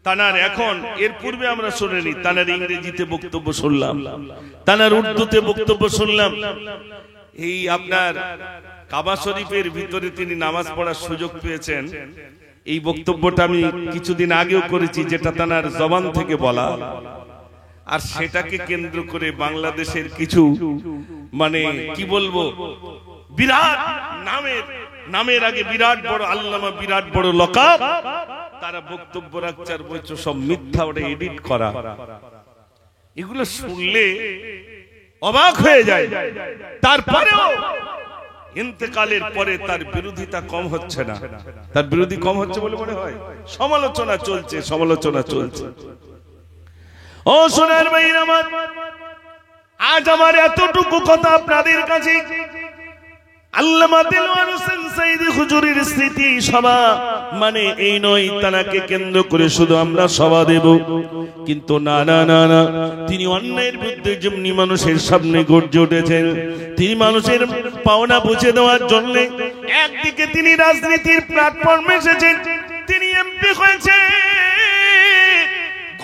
তানার এখন, এর পূর্বে আমরা শুনিনি, তানার ইংরেজিতে বক্তব্য শুনলাম, তানার উর্দুতে বক্তব্য শুনলাম। এই আপনার কাবা শরীফের ভিতরে তিনি নামাজ পড়ার সুযোগ পেয়েছেন। এই বক্তব্যটা আমি কিছুদিন আগেও করেছি, যেটা তানার জবান থেকে বলা, আর সেটাকে কেন্দ্র করে বাংলাদেশের কিছু মানে কি বলবো, বিরাট নামের আগে বিরাট বড় আল্লামা, বিরাট বড় লকাব, তারা বক্তব্য রাখছে আর বলছে সব মিথ্যা, ওটা এডিট করা। এগুলো শুনলে অবাক হয়ে যায়। তারপরেও ইন্তেকালের পরে তার বিরোধিতা কম হচ্ছে না, তার বিরোধী কম হচ্ছে বলে মনে হয়। সমালোচনা চলছে, সমালোচনা চলছে। ও সোনার ভাইরা আমার, আজ আমার এতটুকু কথা আপনাদের কাছে আল্লামা দেলোয়ার হোসেন সাইদি হুজুরের স্মৃতি সভা মানে এই নয় তানাকে কেন্দ্র করে শুধু আমরা সভা দেব, কিন্তু না না না না, তিনি অন্যায়ের বিরুদ্ধে যেমনি মানুষের সামনে গর্জে উঠেছেন, তিনি মানুষের পাওনা বুঝে দেওয়ার জন্য একদিকে তিনি রাজনীতির প্ল্যাটফর্মে এসেছেন, তিনি এমপি হয়েছেন,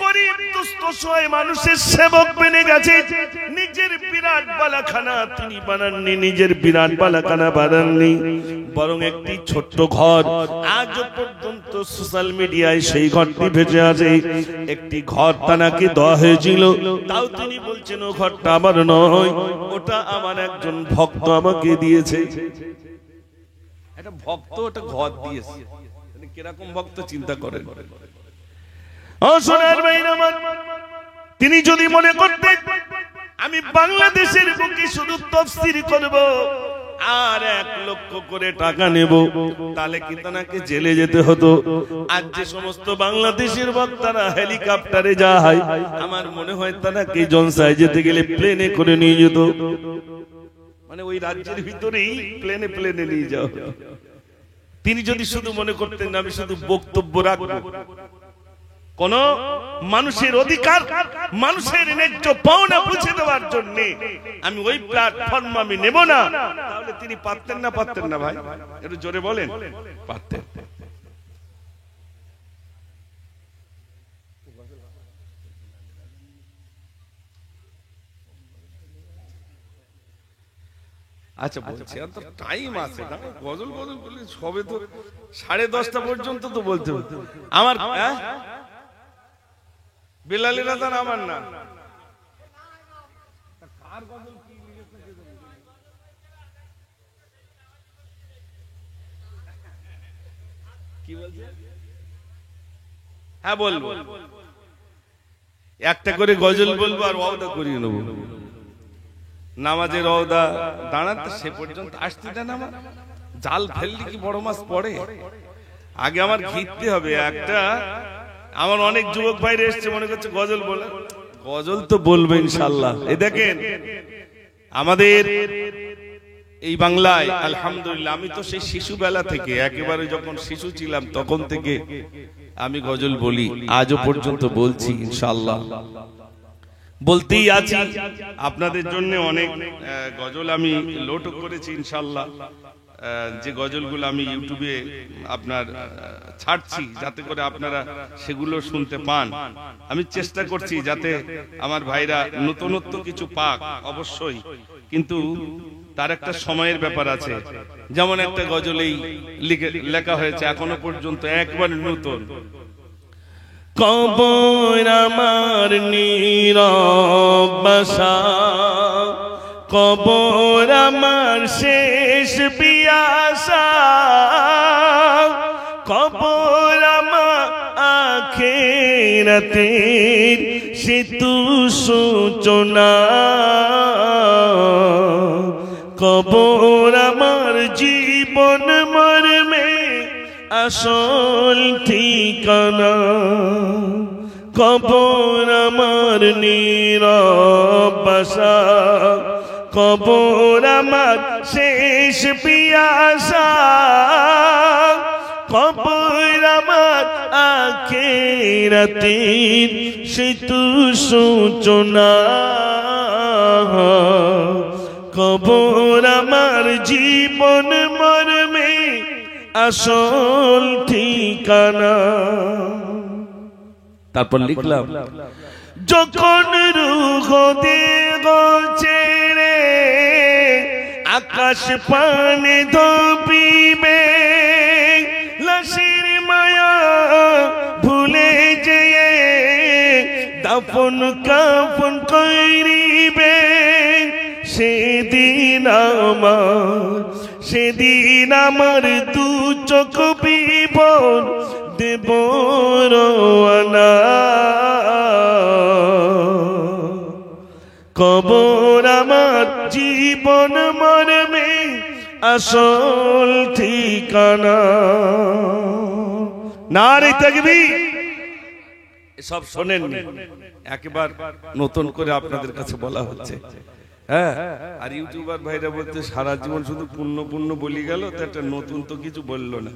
গরিব দুস্থ সহায় মানুষের সেবক বনে গেছে। নিজের বিরাট বালাখানা তিনি বানাননি, নিজের বিরাট বালাখানা বানাননি, বরং একটি ছোট্ট ঘর আজ পর্যন্ত সোশ্যাল মিডিয়ায় সেই ঘরটি ভেসে আছে। একটি ঘর তানাকে দেওয়া হয়েছিল, তাও তিনি বলছেন ও ঘরটা আমার নয়, ওটা আমার একজন ভক্ত আমাকে দিয়েছে। একটা ভক্ত ওটা ঘর দিয়েছে, কিরকম ভক্ত চিন্তা করেন। তিনি যদি মনে করতেন আমি বাংলাদেশের বুকে শুধু তাফসীর করব আর 1 লক্ষ করে টাকা নেব, তাহলে কি তাকে জেলে যেতে হতো? আজ যে সমস্ত বাংলাদেশের বক্তারা হেলিকপ্টারে যায়, আমার মনে হয় তাকে জনসায় যেতে গেলে প্লেনে করে নিয়ে যেত, মানে ওই রাজ্যের ভিতরেই প্লেনে প্লেনে নিয়ে যাও। তিনি যদি শুধু মনে করতেন আমি শুধু বক্তব্য রাখবো, কোন মানুষের অধিকার, মানুষের ন্যায্য পাওনা বুঝে দেওয়ার জন্য আমি ওই প্ল্যাটফর্ম আমি নেব না, তাহলে তিনি পারতেন না? পারতেন না ভাই? একটু জোরে বলেন। পারতেন। আচ্ছা বলছি আর তো টাইম আছে না, গজল গজল বলে সবে তো 10:30 পর্যন্ত তো বলতে হবে আমার। বেলালের আজান আমার না, কি বলছে? হ্যাঁ বলবো, একটা করে গজল বলবো আর ওয়াদা করিয়ে নেবো। নামাজের ওয়াদা দাঁড়াতে সে পর্যন্ত আসতে দেন আমার। জাল ফেললে কি বড় মাছ পড়ে? আগে আমার ঘিরতে হবে একটা। আমার অনেক যুবক ভাইরা এসছে, মনে করছে গজল বলে, গজল তো বলবে ইনশাআল্লাহ। এই দেখেন আমাদের এই বাংলায় আলহামদুলিল্লাহ, আমি তো সেই শিশুবেলা থেকে, একেবারে যখন শিশু ছিলাম তখন থেকে আমি গজল বলি, আজও পর্যন্ত বলছি ইনশাআল্লাহ, বলতেই আছি। আপনাদের জন্য অনেক গজল আমি লোড করেছি ইনশাআল্লাহ, যে গজলগুলো আমি ইউটিউবে আপনার ছাড়ছি, যাতে করে আপনারা সেগুলো শুনতে পান। আমি চেষ্টা করছি যাতে আমার ভাইরা নতুনত্ব কিছু পাক, অবশ্যই, কিন্তু তার একটা সময়ের ব্যাপার আছে। যেমন একটা গজলেই লেখা হয়েছে এখনো পর্যন্ত একবার নতুন, কবর আমার নীরব বাসা, কবর আমার শেষ পিয়াসা, কবর আমার আখিরাতের সেতু সূচনা, কবর আমার জীবন মর্মে আসল ঠিকানা, কবর আমার নীরব বাসা, কবর আমার শেষ পিয়াসা, কবর আমার আখিরাতের সেতু সূচনা, কবর আমার জীবন মর্মে আসল ঠিকানা। তারপর লিখলাম, যখন রূহ দেহ ছেড়ে আকাশ পানে ধপিবে, লাশের মায়া ভুলে যেয়ে দাফন কাফন করিবে, সেদিন আমার দু চোখ বিবর দেব রওয়ানা, কবর আমার জীবন মর্মে আসল ঠিকানা। নারে তাকবীর। সব শোনেননি, একবার নতুন করে আপনাদের কাছে বলা হচ্ছে। হ্যাঁ, আর ইউটিউবার ভাইরা বলতে সারা জীবন শুধু পুণ্য পুণ্য বলি গেল, তো একটা নতুন তো কিছু বললো না,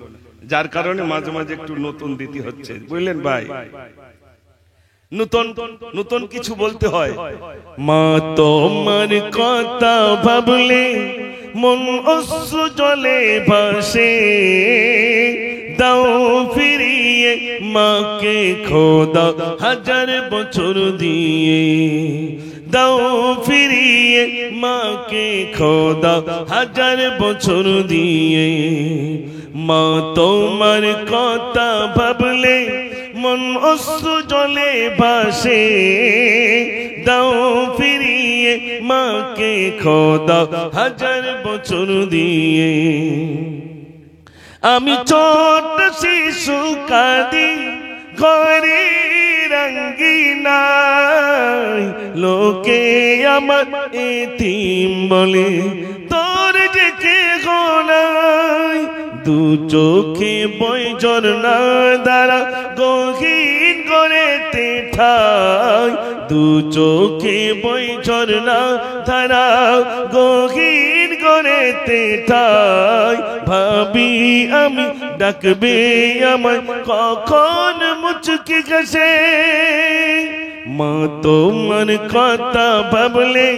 যার কারণে মাঝে মাঝে একটু নতুন দিতে হচ্ছে, বুঝলেন ভাই? নতুন নতুন কিছু বলতে হয়। মা তোমার কথা ভাবলে মন অশ্রু জলে ভাসে, দাও ফিরিয়ে মাকে খোদা হাজার বছর দিয়ে, দাও ফিরিয়ে মাকে খোদা হাজার বছর দিয়ে, মা তোমার কথা ভাবলে মন অশ্রু জলে ভাসে, দাও ফিরিয়ে মাকে খোদা হাজার বছর দিয়ে। আমি ছোট শিশু কাঁদি ঘরে রঙ্গিনাই, লোকে আমার এতিম বলে তোর যে কে গোনাই, দু চোখে বই ঝরনা দ্বারা গহীন করে ঠাই, দু চোখে বই ঝরনা ধারা গহীন করে ঠাই, ভাবি আমি ডাকবে আমায় কখন মুচকি গেছে, মা তোমার কথা ভাবলে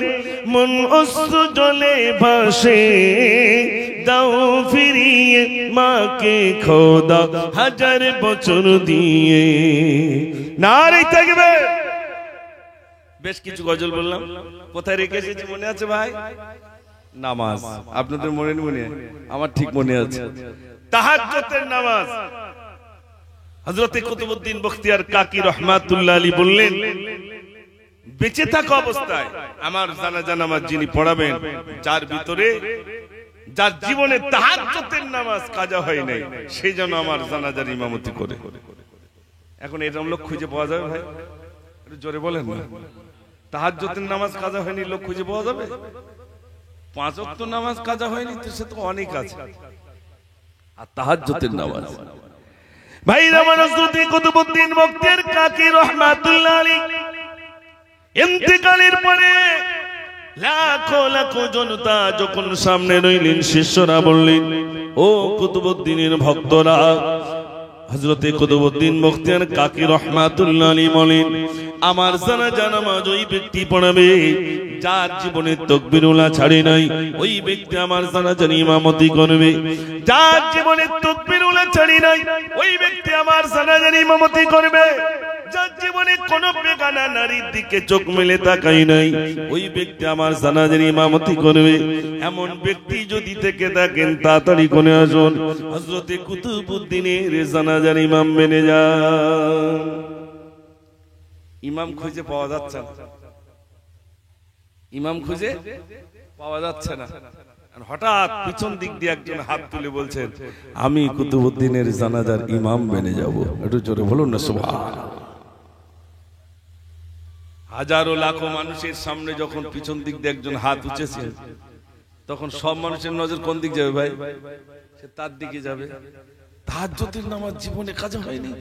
মন অশ্রু জলে ভাসে, দাও ফিরিয়ে মাকে খোদা হাজার বছর দিয়ে। নারে তাকবীর। বেশ কিছু গজল বললাম, কোথায় রেখে এসেছি মনে আছে ভাই? নামাজ আপনাদের মনে মনে, আমার ঠিক মনে আছে, তাহাজ্জুদের নামাজ। হযরত কুতুবউদ্দিন বখতিয়ার কাকি রাহমাতুল্লাহ আলাইহি বললেন, বেঁচে থাকা অবস্থায় আমার জানাজা নামাজ যিনি পড়াবেন, যার ভিতরে যার জীবনে তাহাজ্জুদের নামাজ কাজা হয় নাই, সেই জন্য আমার জানাজার ইমামতি করে। এখন এরকম লোক খুঁজে পাওয়া যাবে ভাই? একটু জোরে বলেন না। তাহাজ্জুদের নামাজ কাজা হয়নি লোক খুঁজে পাওয়া যাবে? 5 ওয়াক্ত নামাজ কাজা হয়নি তো সে তো অনেক আছে। আর তাহাজ্জুদের নামাজ ভাই আমার হযরত কুতুবউদ্দিন বখতিয়ার কাকি রাহমাতুল্লাহ আলাইহি ইন্তেকালের পরে লাখো লাখো জনতা যখন সামনে রইলেন, শিষ্যরা বললেন, ও কুতুবউদ্দিনের ভক্তরা, হযরত কুতুবউদ্দিন বখতিয়ার কাকি রাহমাতুল্লাহ আলাইহি বলেন, আমার জানাজা নামাজ ওই ব্যক্তি পড়াবে যার জীবনে তাকবীরুল্লাহ ছাড়ে নাই, ওই ব্যক্তি আমার জানাজার ইমামতি করবে। যার জীবনে তাকবীরুল্লাহ ছাড়ে নাই, ওই ব্যক্তি আমার জানাজার ইমামতি করবে। যার জীবনে কোন বেগানা নারীর দিকে চোখ মেলে তাকাই নাই, ওই ব্যক্তি আমার জানাজার ইমামতি করবে। এমন ব্যক্তি যদি থেকে থাকেন তাড়াতাড়ি করে আসুন, হযরত কুতুবউদ্দিনের জানাজার ইমাম মেনে যান। ইমাম খুঁজে পাওয়া যাচ্ছে না, ইমাম খুঁজে পাওয়া যাচ্ছে না। হঠাৎ পিছন দিক দিয়ে একজন হাত তুলে বলছেন, আমি কুতুবউদ্দিনের জানাজার ইমাম মেনে যাব। একটু জোরে বলুন না সুবহানাল্লাহ। হাজারো লাখো মানুষের সামনে যখন পিছন দিক দিয়ে একজন হাত উঠেছে, তখন সব মানুষের নজর কোন দিক যাবে ভাই? সে তার দিকে যাবে। তাহাজ্জুদের নামাজ জীবনে কাজা হয়নি,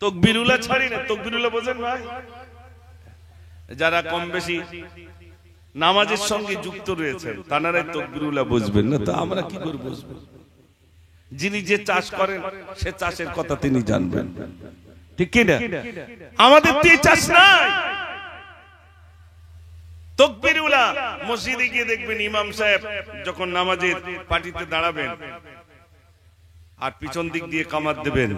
তাকবীরুল্লাহ ছাড়ি না। তাকবীরুল্লাহ বোঝেন ভাই? যারা কম বেশি নামাজের সঙ্গে যুক্ত রয়েছেন তানারাই তাকবীরুল্লাহ বুঝবেন না, তো আমরা কি করে বুঝবো? যিনি যে চাষ করেন সে চাষের কথা তিনি জানবেন, ঠিক কি না? আমাদের তো এই চাষ নাই। তাকবীরুল্লাহ মসজিদে গিয়ে দেখবেন ইমাম সাহেব যখন নামাজের পাটিতে দাঁড়াবেন আর পিছন দিক দিয়ে কামাত দেবেন,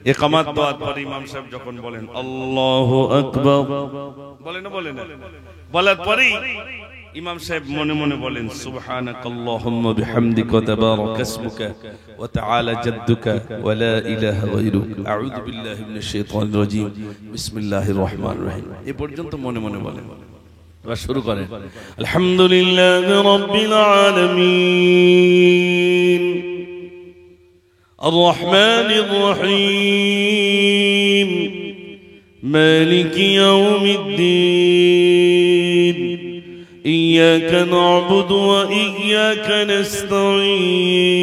এ কামাত দেওয়ার পরে ইমাম সাহেব যখন বলেন আল্লাহু আকবার, বলেন না বলেন না, বলার পরেই ইমাম সাহেব মনে মনে বলেন সুবহানাকাল্লাহুম্মা বিহামদিকা ওয়া তাবারাকা ইসমুকা ওয়া তাআলা জাদ্দুকা ওয়া লা ইলাহা গায়রুক আউযু বিল্লাহি মিনাশ শাইতানির রাজীম বিসমিল্লাহির রহমানির রহিম। এই পর্যন্ত মনে মনে বলেন। এবার শুরু করেন, আলহামদুলিল্লাহি রাব্বিল আলামিন الرحمن الرحيم مالك يوم الدين إياك نعبد وإياك نستعين।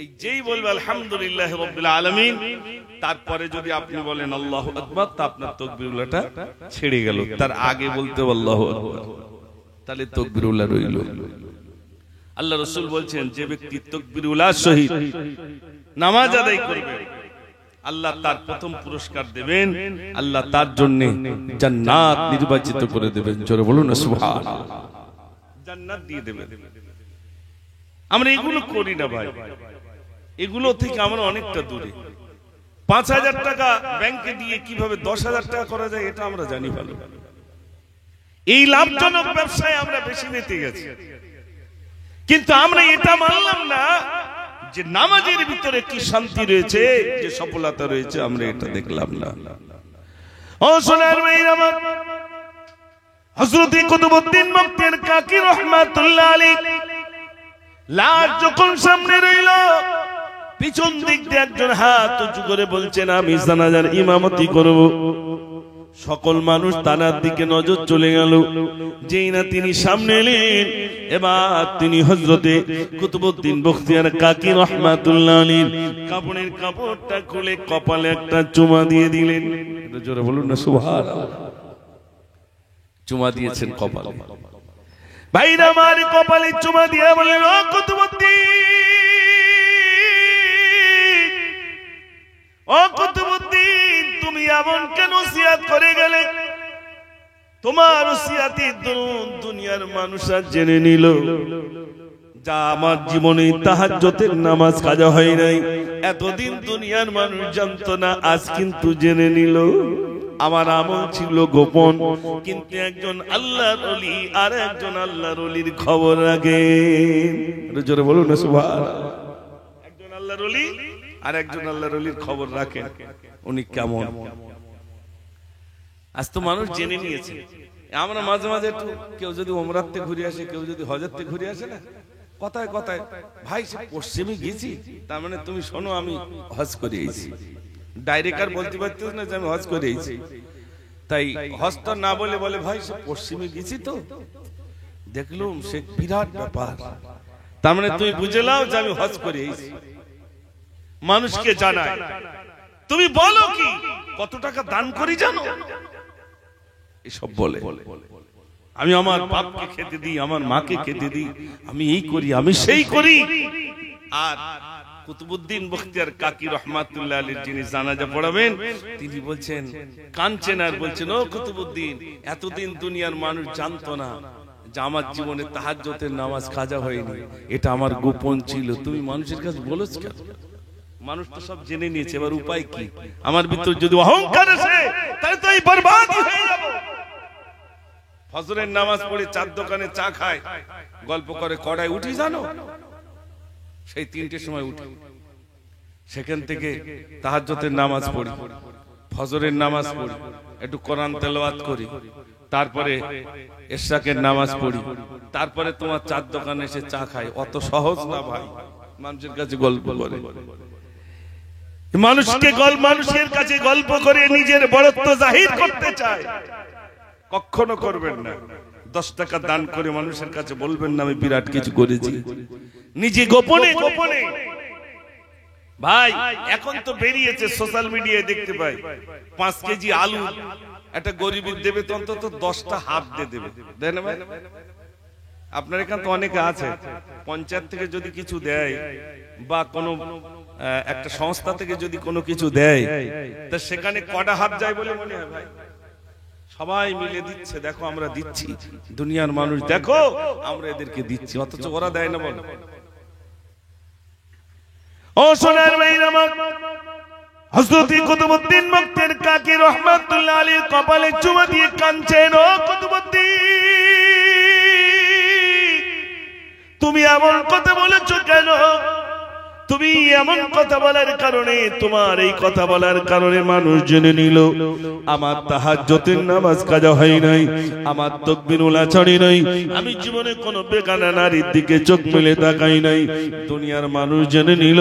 এই যেই বলবে আলহামদুলিল্লাহি রাব্বিল আলামিন, তারপরে যদি আপনি বলেন আল্লাহু আকবার, তা আপনার তাকবীরুল্লাহটা ছেড়ে গেল। তার আগে বলতে আল্লাহু আকবার, তাহলে তাকবীরুল্লাহ রইল। আল্লাহ রাসূল বলছেন, যে ব্যক্তি তাকবীরুল্লাহ সহিত নামাজ আদায় করবে, আল্লাহ তার প্রথম পুরস্কার দেবেন, আল্লাহ তার জন্য জান্নাত নির্বাচিত করে দেবেন। জোরে বলুন না সুবহানাল্লাহ। জান্নাত দিয়ে দেবেন। আমরা এগুলো করি না ভাই, এগুলো থেকে আমরা অনেকটা দূরে। 5,000 টাকা ব্যাংকে দিয়ে কিভাবে 10,000 টাকা করা যায় এটা আমরা জানি ভালো। এই লাভজনক ব্যবসায় আমরা বেশি নিতে গেছি, কিন্তু আমরা এটা মানলাম না যে নামাজের ভিতরে কি শান্তি রয়েছে, যে সফলতা রয়েছে, আমরা এটা দেখলাম না। ও সোনার মেয়েরা আমার, হযরত কুতুবউদ্দিন বখতিয়ার কাকি রাহমাতুল্লাহ আলাইহি লাশ যখন সামনে রইল, পিছন দিক দিয়ে একজন হাত উঁচু করে বলছেন, আমি জানাজার ইমামতি করব। সকল মানুষ তানার দিকে নজর চলে গেল। যেই না তিনি সামনে এলেন, এবার তিনি হযরতে কুতুবউদ্দিন বখতিয়ার কাকি রাহমাতুল্লাহ আলাইহির কাপড়ের কাপড়টা খুলে কপালে একটা চুমা দিয়ে দিলেন। এটা জোরে বলুন না সুবহানাল্লাহ। চুমা দিয়েছেন কপালে। ভাইরা আমার, কপালে চুমা দিয়ে বললেন, ও কুতুবউদ্দিন, তুমি এমন কেন ওসিয়ত করে গেলে? তোমার ওসিয়তের দরুন দুনিয়ার মানুষ আজ জেনে নিল, যা আমার জীবনে তাহাজ্জুদের নামাজ কাজা হয় নাই, এতদিন দুনিয়ার মানুষ জানতো না, আজ কিন্তু জেনে নিল। আমার আমল ছিল গোপন, কিন্তু একজন আল্লাহর ওলি আর একজন আল্লাহর ওলির খবর রাখে। জোরে বলুন না সুবহানাল্লাহ। একজন আল্লাহর ওলি আর একজন আল্লাহর ওলির খবর রাখেন, উনি কেমন। আজ তো মানুষ জেনে নিয়েছে। আমরা মাঝে মাঝে একটু কেউ যদি ওমরাতে ঘুরে আসে, কেউ যদি হজরতে ঘুরে আসে না, কথায় কথায় ভাই পশ্চিমে গেছি, তার মানে তুমি শোনো আমি হজ করে এসেছি। ডাইরেক্ট আর বলতে পারতেছ না যে আমি হজ করে এসেছি, তাই হজটা না বলে বলে ভাই সে পশ্চিমে গেছি তো দেখলুম সে বিরাট ব্যাপার, তার মানে তুমি বুঝে নাও যে আমি হজ করে এসেছি। মানুষকে জানায় তুমি বলো কি কত টাকা দান করি জানো, এসব বলে। আমি আমার বাপকে খেতে দিই, আমার মাকে খেতে দিই, আমি এই করি, আমি সেই করি। আর কুতুবউদ্দিন বখতিয়ার কাকি রহমাতুল্লাহ আলাইহির যিনি জানাজা পড়াবেন, তিনি বলছেন, কাঁদছেন আর বলছেন, ও কুতুবউদ্দিন, এতদিন দুনিয়ার মানুষ জানতো না যে আমার জীবনে তাহাজ্জুদের নামাজ কাজা হয়নি, এটা আমার গোপন ছিল। তুমি মানুষের কাছে বলছ কেন? মানুষ তো সব জেনে নিয়েছে, এবার উপায় কি? আমার ভিতর যদি অহংকার আসে তাহলে তো এই বরবাদ হয়ে যাব। ফজরের নামাজ পড়ে চার দোকানে চা খায়, গল্প করে, কড়ায় উঠি জানো, সেই 3টের সময় উঠি, সেখান থেকে তাহাজ্জুদের নামাজ পড়ি, ফজরের নামাজ পড়ি, একটু কোরআন তেলাওয়াত করি, তারপরে ইশরাকের নামাজ পড়ি, তারপরে তোমার চার দোকানে এসে চা খাই। অত সহজ না ভাই, মানুষের কাছে গল্প করে, মানুষের কাছে গল্প করে নিজের বড়ত্ব জাহির করতে চায়। কখনো করবেন না। 10 টাকা দান করে মানুষের কাছে বলবেন না আমি বিরাট কিছু করেছি, নিজে গোপনে গোপনে। ভাই এখন তো বেরিয়েছে সোশ্যাল মিডিয়ায় দেখতে পাই, 5 কেজি আলু একটা গরিবের দেবে তো অন্তত 10টা হাফ দিয়ে দেবে, দেয় না ভাই? আপনার এখানে তো অনেকে আছে, পঞ্চায়েত থেকে যদি কিছু দেয় বা কোনো একটা সংস্থা থেকে যদি কোনো কিছু দেয়, তা সেখানে কটা হাত যায় বলে মনে হয় ভাই? সবাই মিলে দিচ্ছে, দেখো আমরা দিচ্ছি, দুনিয়ার মানুষ দেখো আমরা এদেরকে দিচ্ছি, অথচ ওরা দেয় না। বল ও সোনার ভাইরা আমার, হযরত কুতুবউদ্দিন বখতিয়ার কাকি রহমাতুল্লাহ আলাইহির কপালে চুমা দিয়ে কাঁদছেন। ও কুতুবউদ্দিন, তুমি এমন কথা বলেছো কেন? তুমি এমন কথা বলার কারণে, তোমার এই কথা বলার কারণে মানুষ জেনে নিল আমার তাহাজ্জুদের নামাজ কাজা হয় নাই, আমার তাকবীর উলা ছড়ি নাই, আমি জীবনে কোনো বেগানা নারীর দিকে চোখ মেলে তাকাই নাই। দুনিয়ার মানুষ জেনে নিল।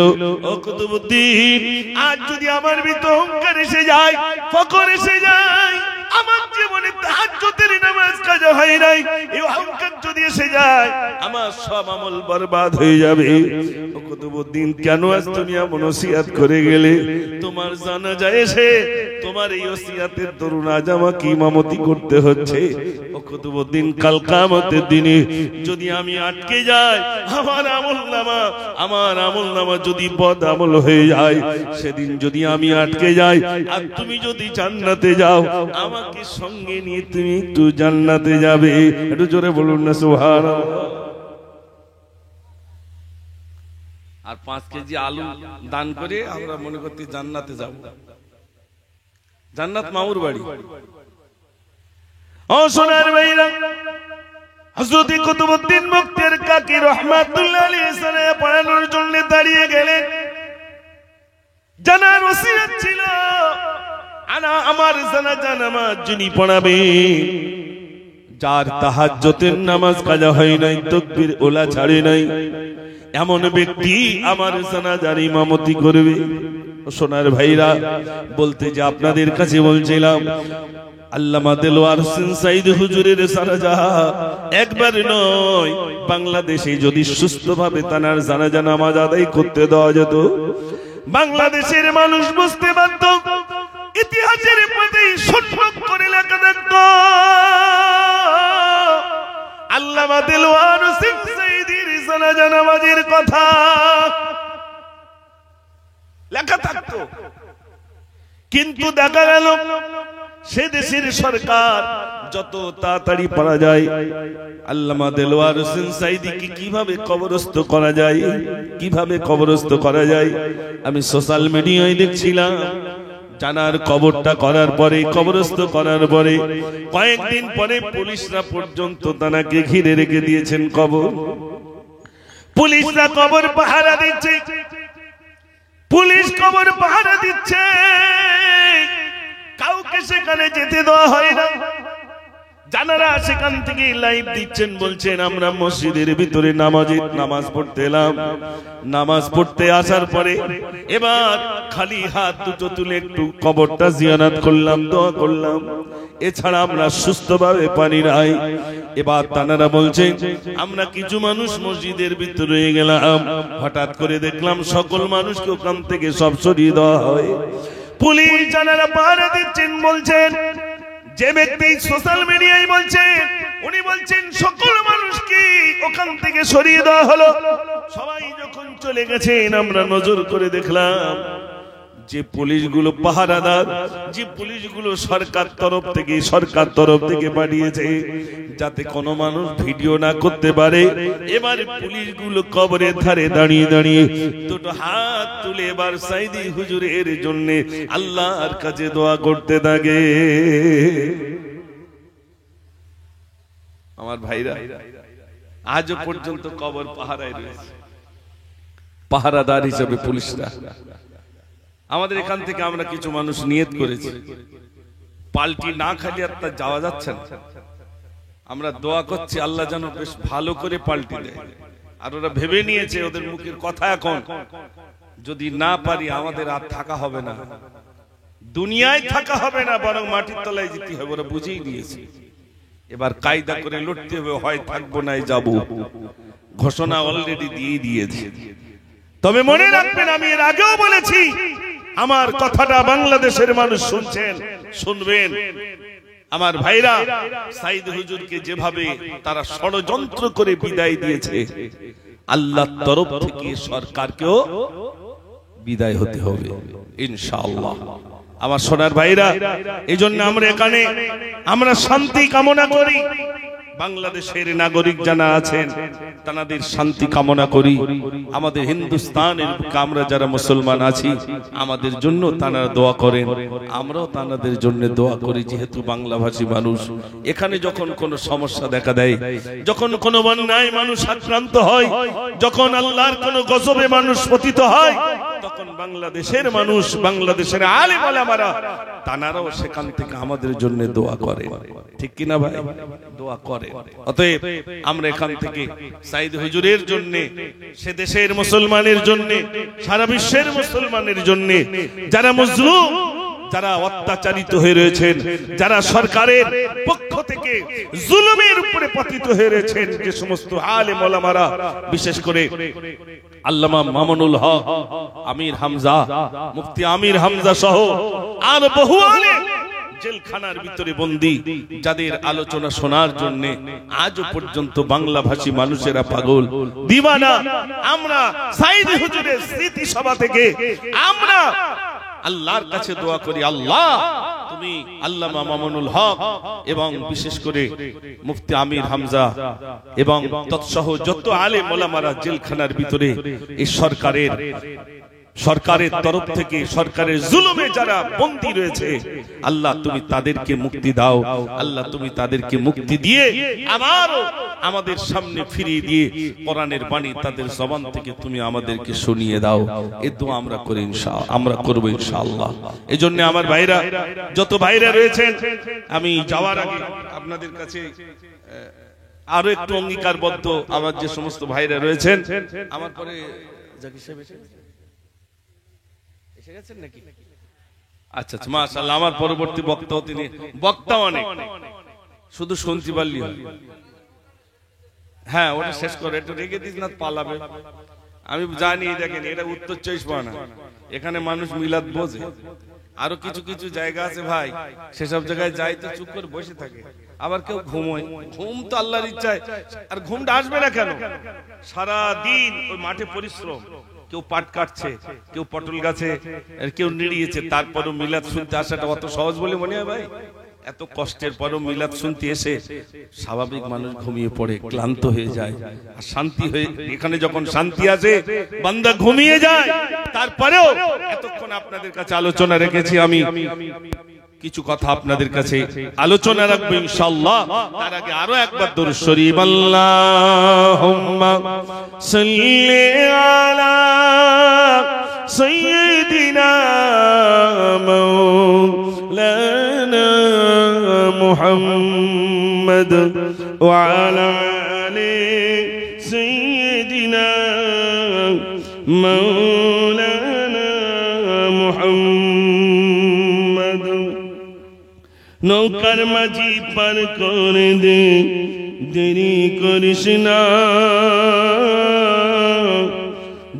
ও কুতুবউদ্দিন, আজ যদি আমার ভিতর অহংকার এসে যায়, ফখর এসে যায়, আমার জীবনে তাহাজ্জুদের নামাজ কাজা হয় নাই, এই অহংকার যদি এসে যায়, আমার সব আমল বরবাদ হয়ে যাবে। ও কুতুবউদ্দিন, কেন আজ তুমি এমন ওসিয়াত করে গেলে? তোমার জানাজায় এসে তোমার এই ওসিয়াতের দরুন আজ আমাকে ইমামতি করতে হচ্ছে। ও কুতুবউদ্দিন, কাল কিয়ামতের দিনে যদি আমি আটকে যাই, আমার আমলনামা যদি বদ আমল হয়ে যায়, সেদিন যদি আমি আটকে যাই আর তুমি যদি জান্নাতে যাও, আমাকে সঙ্গে নিয়ে তুমি একটু জান্নাতে যাবে। একটু জোরে বলুন না সুবহানাল্লাহ। আর 5 কেজি আলু দান করে আমরা মনে করতে জান্নাতে যাব। জান্নাত মামুর বাড়ি। ও সোনার ভাইরা, হযরত কুতুবউদ্দিন বখতিয়ার কাকি রহমাতুল্লাহ আলাইহি সালাম পড়ানোর জন্য দাঁড়িয়ে গেলেন। জানার ওসিয়ত ছিল, আমার জানাজা নামাজ যিনি পড়াবে, যার তাহাজ্জুদের নামাজ কাজা হয় নাই, তাকবীর ওলা ছাড়ে নাই, এমন ব্যক্তি আমার জানাজার ইমামতি করবে। সোনার ভাইরা, বলতে যে আপনাদের কাছে বলছিলাম, আল্লামা দেলোয়ার হোসেন সাইদ হুজুরের জানাজা একবার নয়, বাংলাদেশে যদি সুস্থভাবে তানার জানাজা নামাজ আদায় করতে দেওয়া যেত, বাংলাদেশের মানুষ বুঝতে পারত, ইতিহাসের প্রতি সুন্দর করে লেখা থাকত, আল্লামা দেলোয়ার হোসেন সাইদির জানাজা নামাজের কথা লেখা থাকতো। কিন্তু দেখা গেল সে দেশের সরকার যত তাড়াতাড়ি পারা যায় আল্লামা দেলোয়ার হোসেন সাইদিকে কিভাবে কবরস্থ করা যায়, কিভাবে কবরস্থ করা যায়, আমি সোশ্যাল মিডিয়ায় দেখছিলাম জানার কবরটা করার পরে, কবরস্থ করার পরে কয়েকদিন পরে পুলিশরা পর্যন্ত তানাকে ঘিরে রেখে দিয়েছেন কবর। পুলিশরা কবর পাহারা দিচ্ছে, পুলিশ কবর পাহারা দিচ্ছে, কাউকে সেখানে যেতে দেওয়া হয় না। জানারা সেখান থেকে লাইভ দিচ্ছেন, বলছেন আমরা মসজিদের ভিতরে নামাজ পড়তে এলাম। নামাজ পড়তে আসার পরে এবার খালি হাত দুটো তুলে একটু কবরটা জিয়ারত করলাম, দোয়া করলাম, এছাড়া আমরা সুস্থভাবে পারি নাই। এবার তানারা বলছেন আমরা কিছু মানুষ মসজিদের ভিতরে গেলাম, হঠাৎ করে দেখলাম সকল মানুষকে ওখান থেকে সব সরিয়ে দেওয়া হয়। পুলিশ জানারা পাহারা দিচ্ছেন, বলছেন যে ব্যক্তি সোশ্যাল মিডিয়ায় বলছেন, উনি বলছেন সকল মানুষকে ওখান থেকে সরিয়ে দেওয়া হলো। সবাই যখন চলে গেছেন আমরা নজর করে দেখলাম যে পুলিশগুলো পাহারাদার, যে পুলিশগুলো সরকার তরফ থেকে পাঠিয়েছে যাতে কোনো মানুষ ভিডিও না করতে পারে। এবার পুলিশগুলো কবরের ধারে দাঁড়িয়ে দাঁড়িয়ে দুটো হাত তুলে এবার সাইদি হুজুরের জন্য আল্লাহর কাছে দোয়া করতে থাকে। আমার ভাইরা আজও পর্যন্ত কবর পাহারায় রয়েছে, পাহারাদার হিসেবে পুলিশরা। আমাদের এখান থেকে আমরা কিছু মানুষ নিয়ত করেছি, পাল্টি না খালি আর তা যাওয়া যাচ্ছে না। আমরা দোয়া করছি আল্লাহ যেন বেশ ভালো করে পাল্টি দেয়। আর ওরা ভেবে নিয়েছে ওদের মুখের কথা এখন যদি না পারি আমাদের আর থাকা হবে না, দুনিয়ায় থাকা হবে না, বরং মাটির তলায় যেতে হবে। ওরা বুঝেই নিয়েছে এবার কায়দা করে লড়তে হবে, হয় থাকবো নাই যাবো। ঘোষণা অলরেডি দিয়ে দিয়েছে। তবে মনে রাখবেন, আমি এর আগেও বলেছি, আমার কথাটা বাংলাদেশের মানুষ শুনবেন। আমার ভাইরা সাইদ হুজুরকে যেভাবে তারা ষড়যন্ত্র করে বিদায় দিয়েছে, আল্লাহর তরফ থেকে সরকারকেও বিদায় হতে হবে ইনশাআল্লাহ। আমার সোনার ভাইরা, এই জন্য আমরা এখানে আমরা শান্তি কামনা করি। বাংলাদেশের নাগরিক যারা আছেন তাদের শান্তি কামনা করি। আমাদের হিন্দুস্তানের আমরা যারা মুসলমান আছি আমাদের জন্য তারা দোয়া করেন, আমরাও তাদের জন্য দোয়া করি। যেহেতু বাংলাভাষী মানুষ, এখানে যখন কোনো সমস্যা দেখা দেয়, যখন কোনো বন্যায় মানুষ আক্রান্ত হয়, যখন আল্লাহর কোনো গজবে মানুষ পতিত হয়, তখন বাংলাদেশের মানুষ, বাংলাদেশের আলেম ওলামারা তানারাও সেখান থেকে আমাদের জন্য দোয়া করে। ঠিক কিনা ভাই? দোয়া করে। অতএব আমরা এখান থেকে সাইদ হুজুরের জন্য, সে দেশের মুসলমানের জন্য, সারা বিশ্বের মুসলমানের জন্য, যারা মজলুম, যারা অত্যাচারিত হয়ে রয়েছেন, যারা সরকারের পক্ষ থেকে জুলুমের উপরে পতিত হয়ে রয়েছেন, যে সমস্ত আলেম ওলামারা, বিশেষ করে আল্লামা মামুনুল হক, আমির হামজা, মুফতি আমির হামজা সহ আর বহু আলেম জেলখানার ভিতরে বন্দী, যাদের আলোচনা শোনার জন্য আজও পর্যন্ত বাংলা ভাষী মানুষেরা পাগল দিওয়ানা। আমরা সাইদ হুজুরের স্মৃতি সভা থেকে আমরা আল্লাহর কাছে দোয়া করি, আল্লাহ তুমি আল্লামা মামুনুল হক এবং বিশেষ করে মুফতি আমির হামজা এবং তৎসহ যত আলেম ওলামারা জেলখানার ভিতরে এই সরকারের তরফ থেকে, সরকারের জুলুমে যারা বন্দী রয়েছে, আল্লাহ তুমি তাদেরকে মুক্তি দাও। আল্লাহ তুমি তাদেরকে মুক্তি দিয়ে আবারও আমাদের সামনে ফিরিয়ে দিয়ে কোরআনের বাণী তাদের জবান থেকে তুমি আমাদেরকে শুনিয়ে দাও। এই দোয়া আমরা করি, আমরা করব ইনশাআল্লাহ। এই জন্য আমার ভাইরা, যত ভাইরা রয়েছেন, আমি যাওয়ার আগে আপনাদের কাছে আরো একটু অঙ্গীকারবদ্ধ, আমার যে সমস্ত ভাইরা রয়েছেন, আমার পরে জাকির সাহেব নাকি? আচ্ছা, মাশাআল্লাহ। আমার পরবর্তী বক্তাও তিনি, বক্তা অনেক, শুধু শুনতে পারলি হয়। হ্যাঁ, ওটা শেষ করে একটু রেখে দিস না, পালাবে। আমি জানি, দেখেন এটা উত্তর 24 পরগনা, এখানে মানুষ মিলাদ বোঝে। আরো কিছু কিছু জায়গা আছে ভাই, সেসব জায়গায় যাই তো চুপ করে বসে থাকে, আবার কেউ ঘুমোয়। ঘুম তো আল্লাহর ইচ্ছায়, আর ঘুমটা আসবে না কেন? সারা দিন ওই মাঠে পরিশ্রম, কেউ পাট কাটছে, কেউ পটল গাছে, কেউ নিড়িয়েছে, তারপরও মিলাদ শুনতে আসাটা অত সহজ বলে মনে হয় ভাই? এত কষ্টের পরও মিলাদ শুনতে এসে স্বাভাবিক মানুষ ঘুমিয়ে পড়ে, ক্লান্ত হয়ে যায়। আর শান্তি হয়ে এখানে যখন শান্তি আসে বান্দা ঘুমিয়ে যায়। তারপরেও এতক্ষণ আপনাদের কাছে আলোচনা রেখেছি আমি, কিছু কথা আপনাদের কাছে আলোচনা রাখবো ইনশাআল্লাহ। তার আগে আরো একবার দরুদ শরীফ, আল্লাহুম্মা সাল্লি আলা সাইয়্যিদিনা মাওলানা মুহাম্মদ ওয়া আলা আলি সাইয়্যিদিনা মাওলানা মুহাম্মদ। নৌকার মাঝি পার করে দে, দেরি করিস না,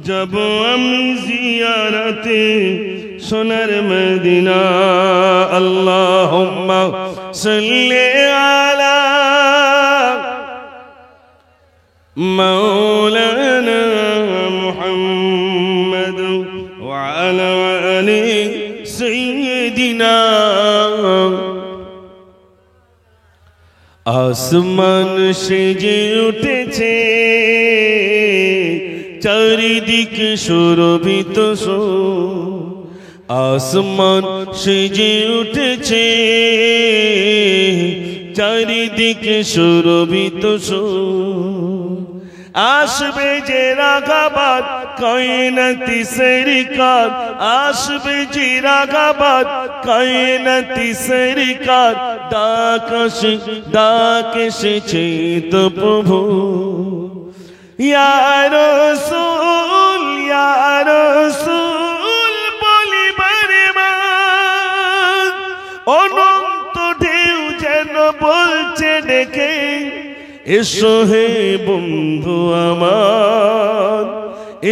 যাব আমি জিয়ারতে সোনার মদিনা। আল্লাহুম্মা সাল্লি আলা মাওলানা মুহাম্মদ ওয়া আলা আলি সাইয়্যিদিনা। আসমান সেজে উঠেছে, চারিদিকে সুরভিত আসমান সেজে উঠেছে, চারিদিকে সুরভিত আসবে যে রাগাবাদ কায়নাতি সরকার, আসবে যে রাগাবাদ কায়নাতি সরকার। ডাক এসেছে তো প্রভু, ইয়া রাসূল ইয়া রাসূল বলিবার মান। অনন্ত ঢেউ যেন বলছে ডেকে, এসো হে বন্ধু আমার,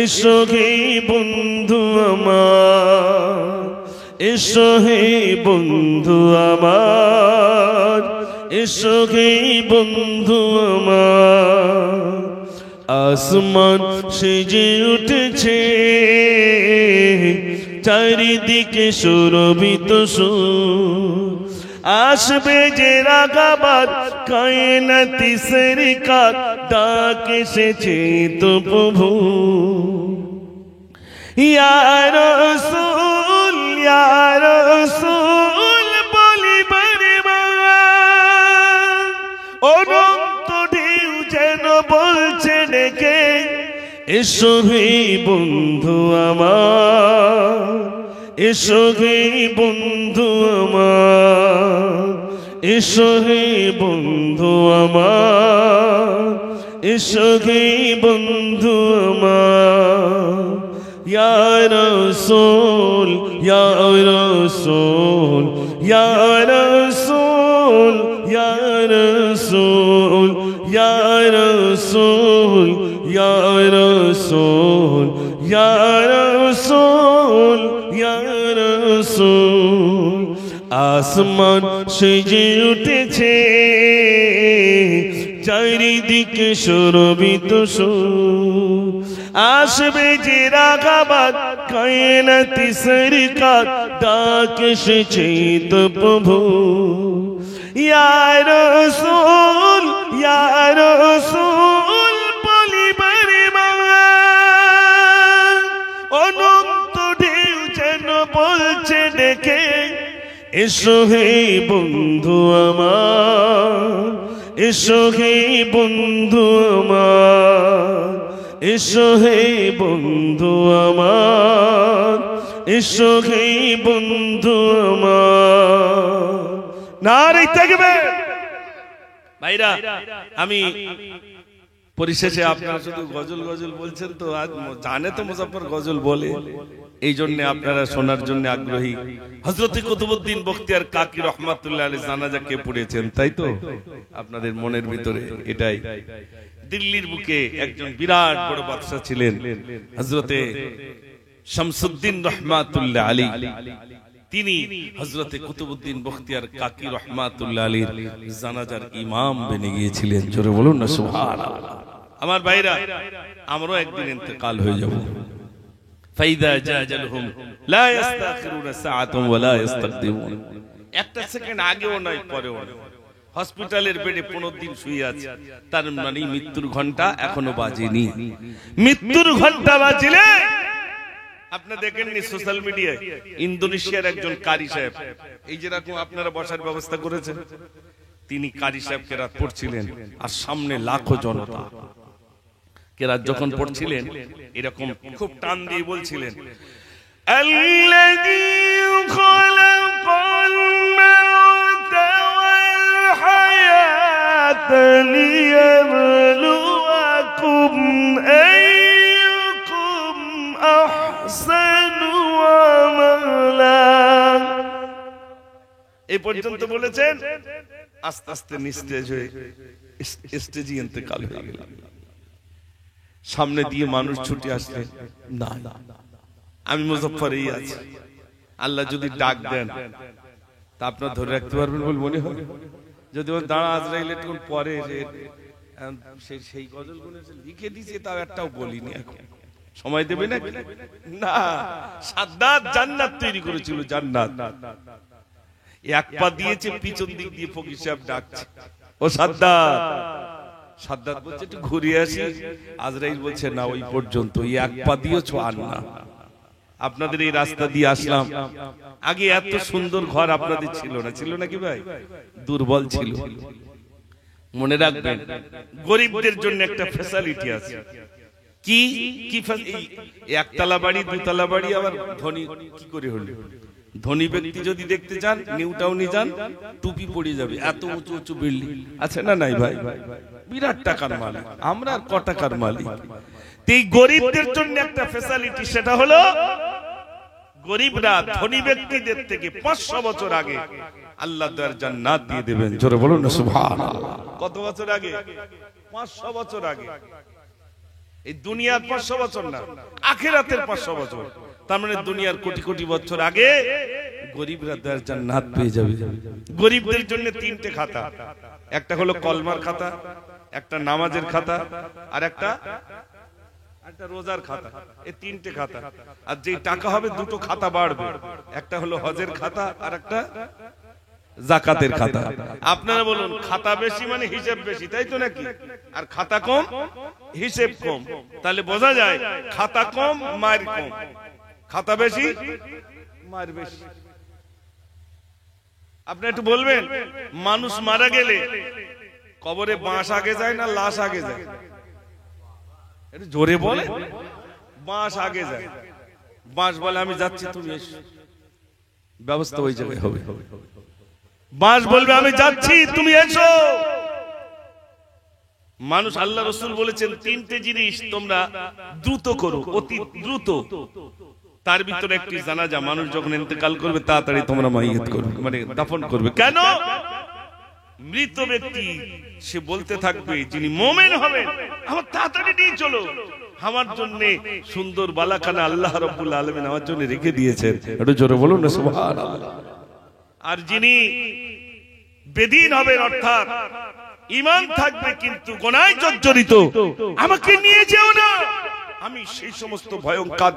এসো হে বন্ধু আমার, এসো হে বন্ধু আমার, এসো হে বন্ধু আমার। আসমান সেজে উঠেছে, চারিদিকে সুরভিত আসবে যে রাগাবাদ কায়নাতি সরকার। ডাক এসেছে তো প্রভু, ইয়া রাসূল ইয়া রাসূল বলিবার মান। অনন্ত ঢেউ যেন বলছে ডেকে, এসো হে বন্ধু আমার, এসো হে বন্ধু আমার, এসো হে বন্ধু আমার, এসো হে বন্ধু আমার। ইয়া রাসূল ইয়া রাসূল ইয়া রাসূল ইয়া রাসূল ইয়া রাসূল ইয়া রাসূল ইয়া রাসূল ইয়া রাসূল। আসমান সেজে উঠেছে, চারিদিকে সুরভিত আসবে যে রাগাবাদ কায়নাতি সরকার। ডাক এসেছে তো প্রভু, ইয়া রাসূল ইয়া রাসূল বলিবার মান। অনন্ত ঢেউ যেন বলছে ডেকে, এসো হে বন্ধু আমার, এসো হে বন্ধু আমার, এসো হে বন্ধু আমার, এসো হে বন্ধু আমার। নারে তাকবীর। ভাইরা, আমি পরিশেষে আপনারা শুধু গজল গজল বলছেন তো, আজ জানে তো মুজাফফর গজল বলে, এই জন্য আপনারা শোনার জন্য আগ্রহী। হযরত কুতুবউদ্দিন বখতিয়ার কাকি রহমাতুল্লাহ আলাইহি জানাজা কে পড়েছেন, তাই তো আপনাদের মনের ভিতরে এটাই। দিল্লির বুকে একজন বিরাট বড় বাদশা ছিলেন হযরতে শামসুদ্দিন রহমাতুল্লাহ আলাইহি। তিনি হযরতে কুতুবউদ্দিন বখতিয়ার কাকি রহমাতুল্লাহ আলাইহির জানাজার ইমাম বনে গিয়েছিলেন। জোরে বলুন না সুবহানাল্লাহ। আমার ভাইরা, আমরাও একদিন ইন্তেকাল হয়ে যাব। ফাইদা জাজালহুম লা ইস্তাখিরুনা সাআতান ওয়া লা ইস্তাকদিমুন। একটা সেকেন্ড আগেও নয় পরেও নয়, হসপিটালের বেডে 15 দিন শুয়ে আছে, তার মানে মৃত্যুর ঘন্টা এখনো বাজেনি। মৃত্যুর ঘন্টা বাজলে আপনি দেখেননি সোশ্যাল মিডিয়ায় ইন্দোনেশিয়ার একজন কারি সাহেব, এই যেরকম আপনারা বসার ব্যবস্থা করেছেন, তিনি কারি সাহেব কেরাত পড়ছিলেন আর সামনে লাখো জনতা। কেরাত যখন পড়ছিলেন এরকম খুব টান দিয়ে বলছিলেন, আল্লাযী খালাকাল মাউতা ওয়াল হায়াতা লিয়াবলুয়াকুম আইয়ুকুম আহসানু আমালা। এই পর্যন্ত বলেছেন, আস্তে আস্তে নিস্তেজ হয়ে স্টেজে ইন্তেকাল হয়ে গেল। সামনে দিয়ে মানুষ ছুটে আসলে, না আমি মুজফ্ফরেই আছি, আল্লাহ যদি ডাক দেন তা আপনার ধরে রাখতে পারবেন বলে মনে হয়? যদি দাঁড়া আজরাইল একটু পরে সেই গজলগুলো লিখে দিয়েছে, তাও একটাও বলিনি, এখন সময় দেবে না। না, সাদ্দাত জান্নাত তৈরি করেছিল, জান্নাত। এক পা দিয়েছে পিছন দিক দিয়ে, ফকির সাহেব ডাকছে, ও সাদ্দাত। সাদ্দাত বলছে একটু ঘুরে আসি। আজরাইল বলছে না, ওই পর্যন্ত, এক পা দিয়েছো আর না। আপনাদের এই রাস্তা দিয়ে আসলাম, আগে এত সুন্দর ঘর আপনাদের ছিল না, ছিল নাকি ভাই? দুর্বল ছিল। মনে রাখবেন, গরিবদের জন্য একটা ফ্যাসিলিটি আছে। কি কি? একতলা বাড়ি, দুতলা বাড়ি, আবার ধনী কি করে হলো? ধনী ব্যক্তি যদি দেখতে চান, নিউ টাউনে যান, টুপি পড়ে যাবে, এত উঁচু উঁচু বিল্ডিং আছে না নাই ভাই? বিরাট টাকার মালিক, আমরা আর ক টাকার মালিক। এই গরিবদের জন্য একটা ফ্যাসিলিটি, সেটা হলো গরিবরা ধনী ব্যক্তিদের থেকে 500 বছর আগে আল্লাহ তাআলা জান্নাত দিয়ে দেবেন। জোরে বলুন না সুবহানাল্লাহ। কত বছর আগে? 500 বছর আগে। এই দুনিয়ার 500 বছর না, আখিরাতের 500 বছর। তার মানে দুনিয়ার কোটি কোটি বছর আগে গরিবরা জান্নাত পেয়ে যাবে। গরিবদের জন্য 3টে খাতা, একটা হলো কলমার খাতা, একটা নামাজের খাতা, আর একটা রোজার খাতা। এই 3টে খাতা। আর যে টাকা হবে, 2টো খাতা বাড়বে, একটা হলো হজের খাতা আর একটা যাকাতের খাতা। আপনারা বলুন, খাতা বেশি মানে হিসাব বেশি, তাই তো নাকি? আর খাতা কম, হিসেব কম। তাহলে বোঝা যায় খাতা কম, মার কম। খাতা বেশি, মার বেশি। আপনি একটু বলবেন, মানুষ মারা গেলে কবরে বাঁশ আগে যায় না লাশ আগে যায়? একটু জোরে বলে। বাঁশ আগে যায়। বাঁশ বলে আমি যাচ্ছি, তুমি এসো, ব্যবস্থা ওই জায়গায় হবে। বাঁশ বলবে আমি যাচ্ছি, তুমি এসো। মানুষ, আল্লাহ রাসূল বলেছেন 3টে জিনিস তোমরা দ্রুত করো, অতি দ্রুত। তার ভিতরে একটি জানাজা। মানুষ যখন ইন্তেকাল করবে তাড়াতাড়ি তোমরা মাইয়াত করবে, মানে দাফন করবে। কেন? মৃত ব্যক্তি সে বলতে থাকবে, যিনি মুমিন হবেন, আমার তাড়াতাড়ি নিয়ে চলো, আমার জন্য সুন্দর বালাখানা আল্লাহ রাব্বুল আলামিন আমার জন্য রেখে দিয়েছেন। একটু জোরে বলুন না সুবহানাল্লাহ। আর যিনি বেদিন হবেন, অর্থাৎ ঈমান থাকবে কিন্তু গুনাহে জর্জরিত, আমাকে নিয়ে যেও না, আমি সেই সমস্ত ভয়ঙ্কর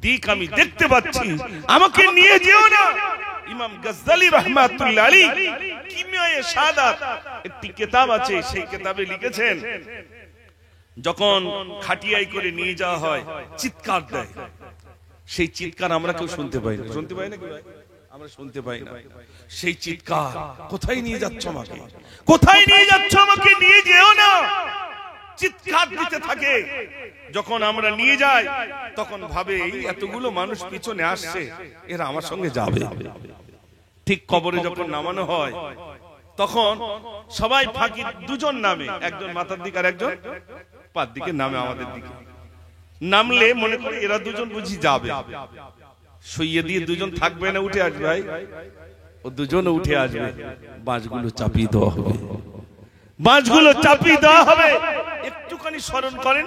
দিক আমি দেখতে পাচ্ছি, আমাকে নিয়ে যেও না। ইমাম গজ্জালি রাহমাতুল্লাহ আলাইহি কিমিয়ায়ে শাহাদাত একটি কিতাব আছে, সেই কিতাবে লিখেছেন, যখন খাটিয়ায় করে নিয়ে যাওয়া হয়, চিৎকার দেয়। সেই চিৎকার আমরা কেউ শুনতে পাই না। শুনতে পাই না কি ভাই? আমরা শুনতে পাই না। সেই চিৎকার, কোথায় নিয়ে যাচ্ছ আমাকে? কোথায় নিয়ে যাচ্ছ আমাকে? নিয়ে যেও না। চিৎকার দিতে থাকে। যখন আমরা নিয়ে যাই, তখন ভাবে এই এতগুলো মানুষ পিছনে আসছে, এরা আমার সঙ্গে যাবে। ঠিক কবরে যখন নামানো হয়, তখন সবাই ফাঁকি 2জন নামে, একজন মাথার দিকে আর একজন পার দিকে নামে। আমাদের দিকে নামলে মনে করি এরা 2জন বুঝি যাবে, শুইয়ে দিয়ে 2জন থাকবে না, উঠে আসবে। ভাই, ও 2জন উঠে আসবে, বাঁশগুলো চাপিয়ে দেওয়া হবে। বাঁশগুলো চাপিয়ে দেওয়া হবে। একটুখানি স্মরণ করেন,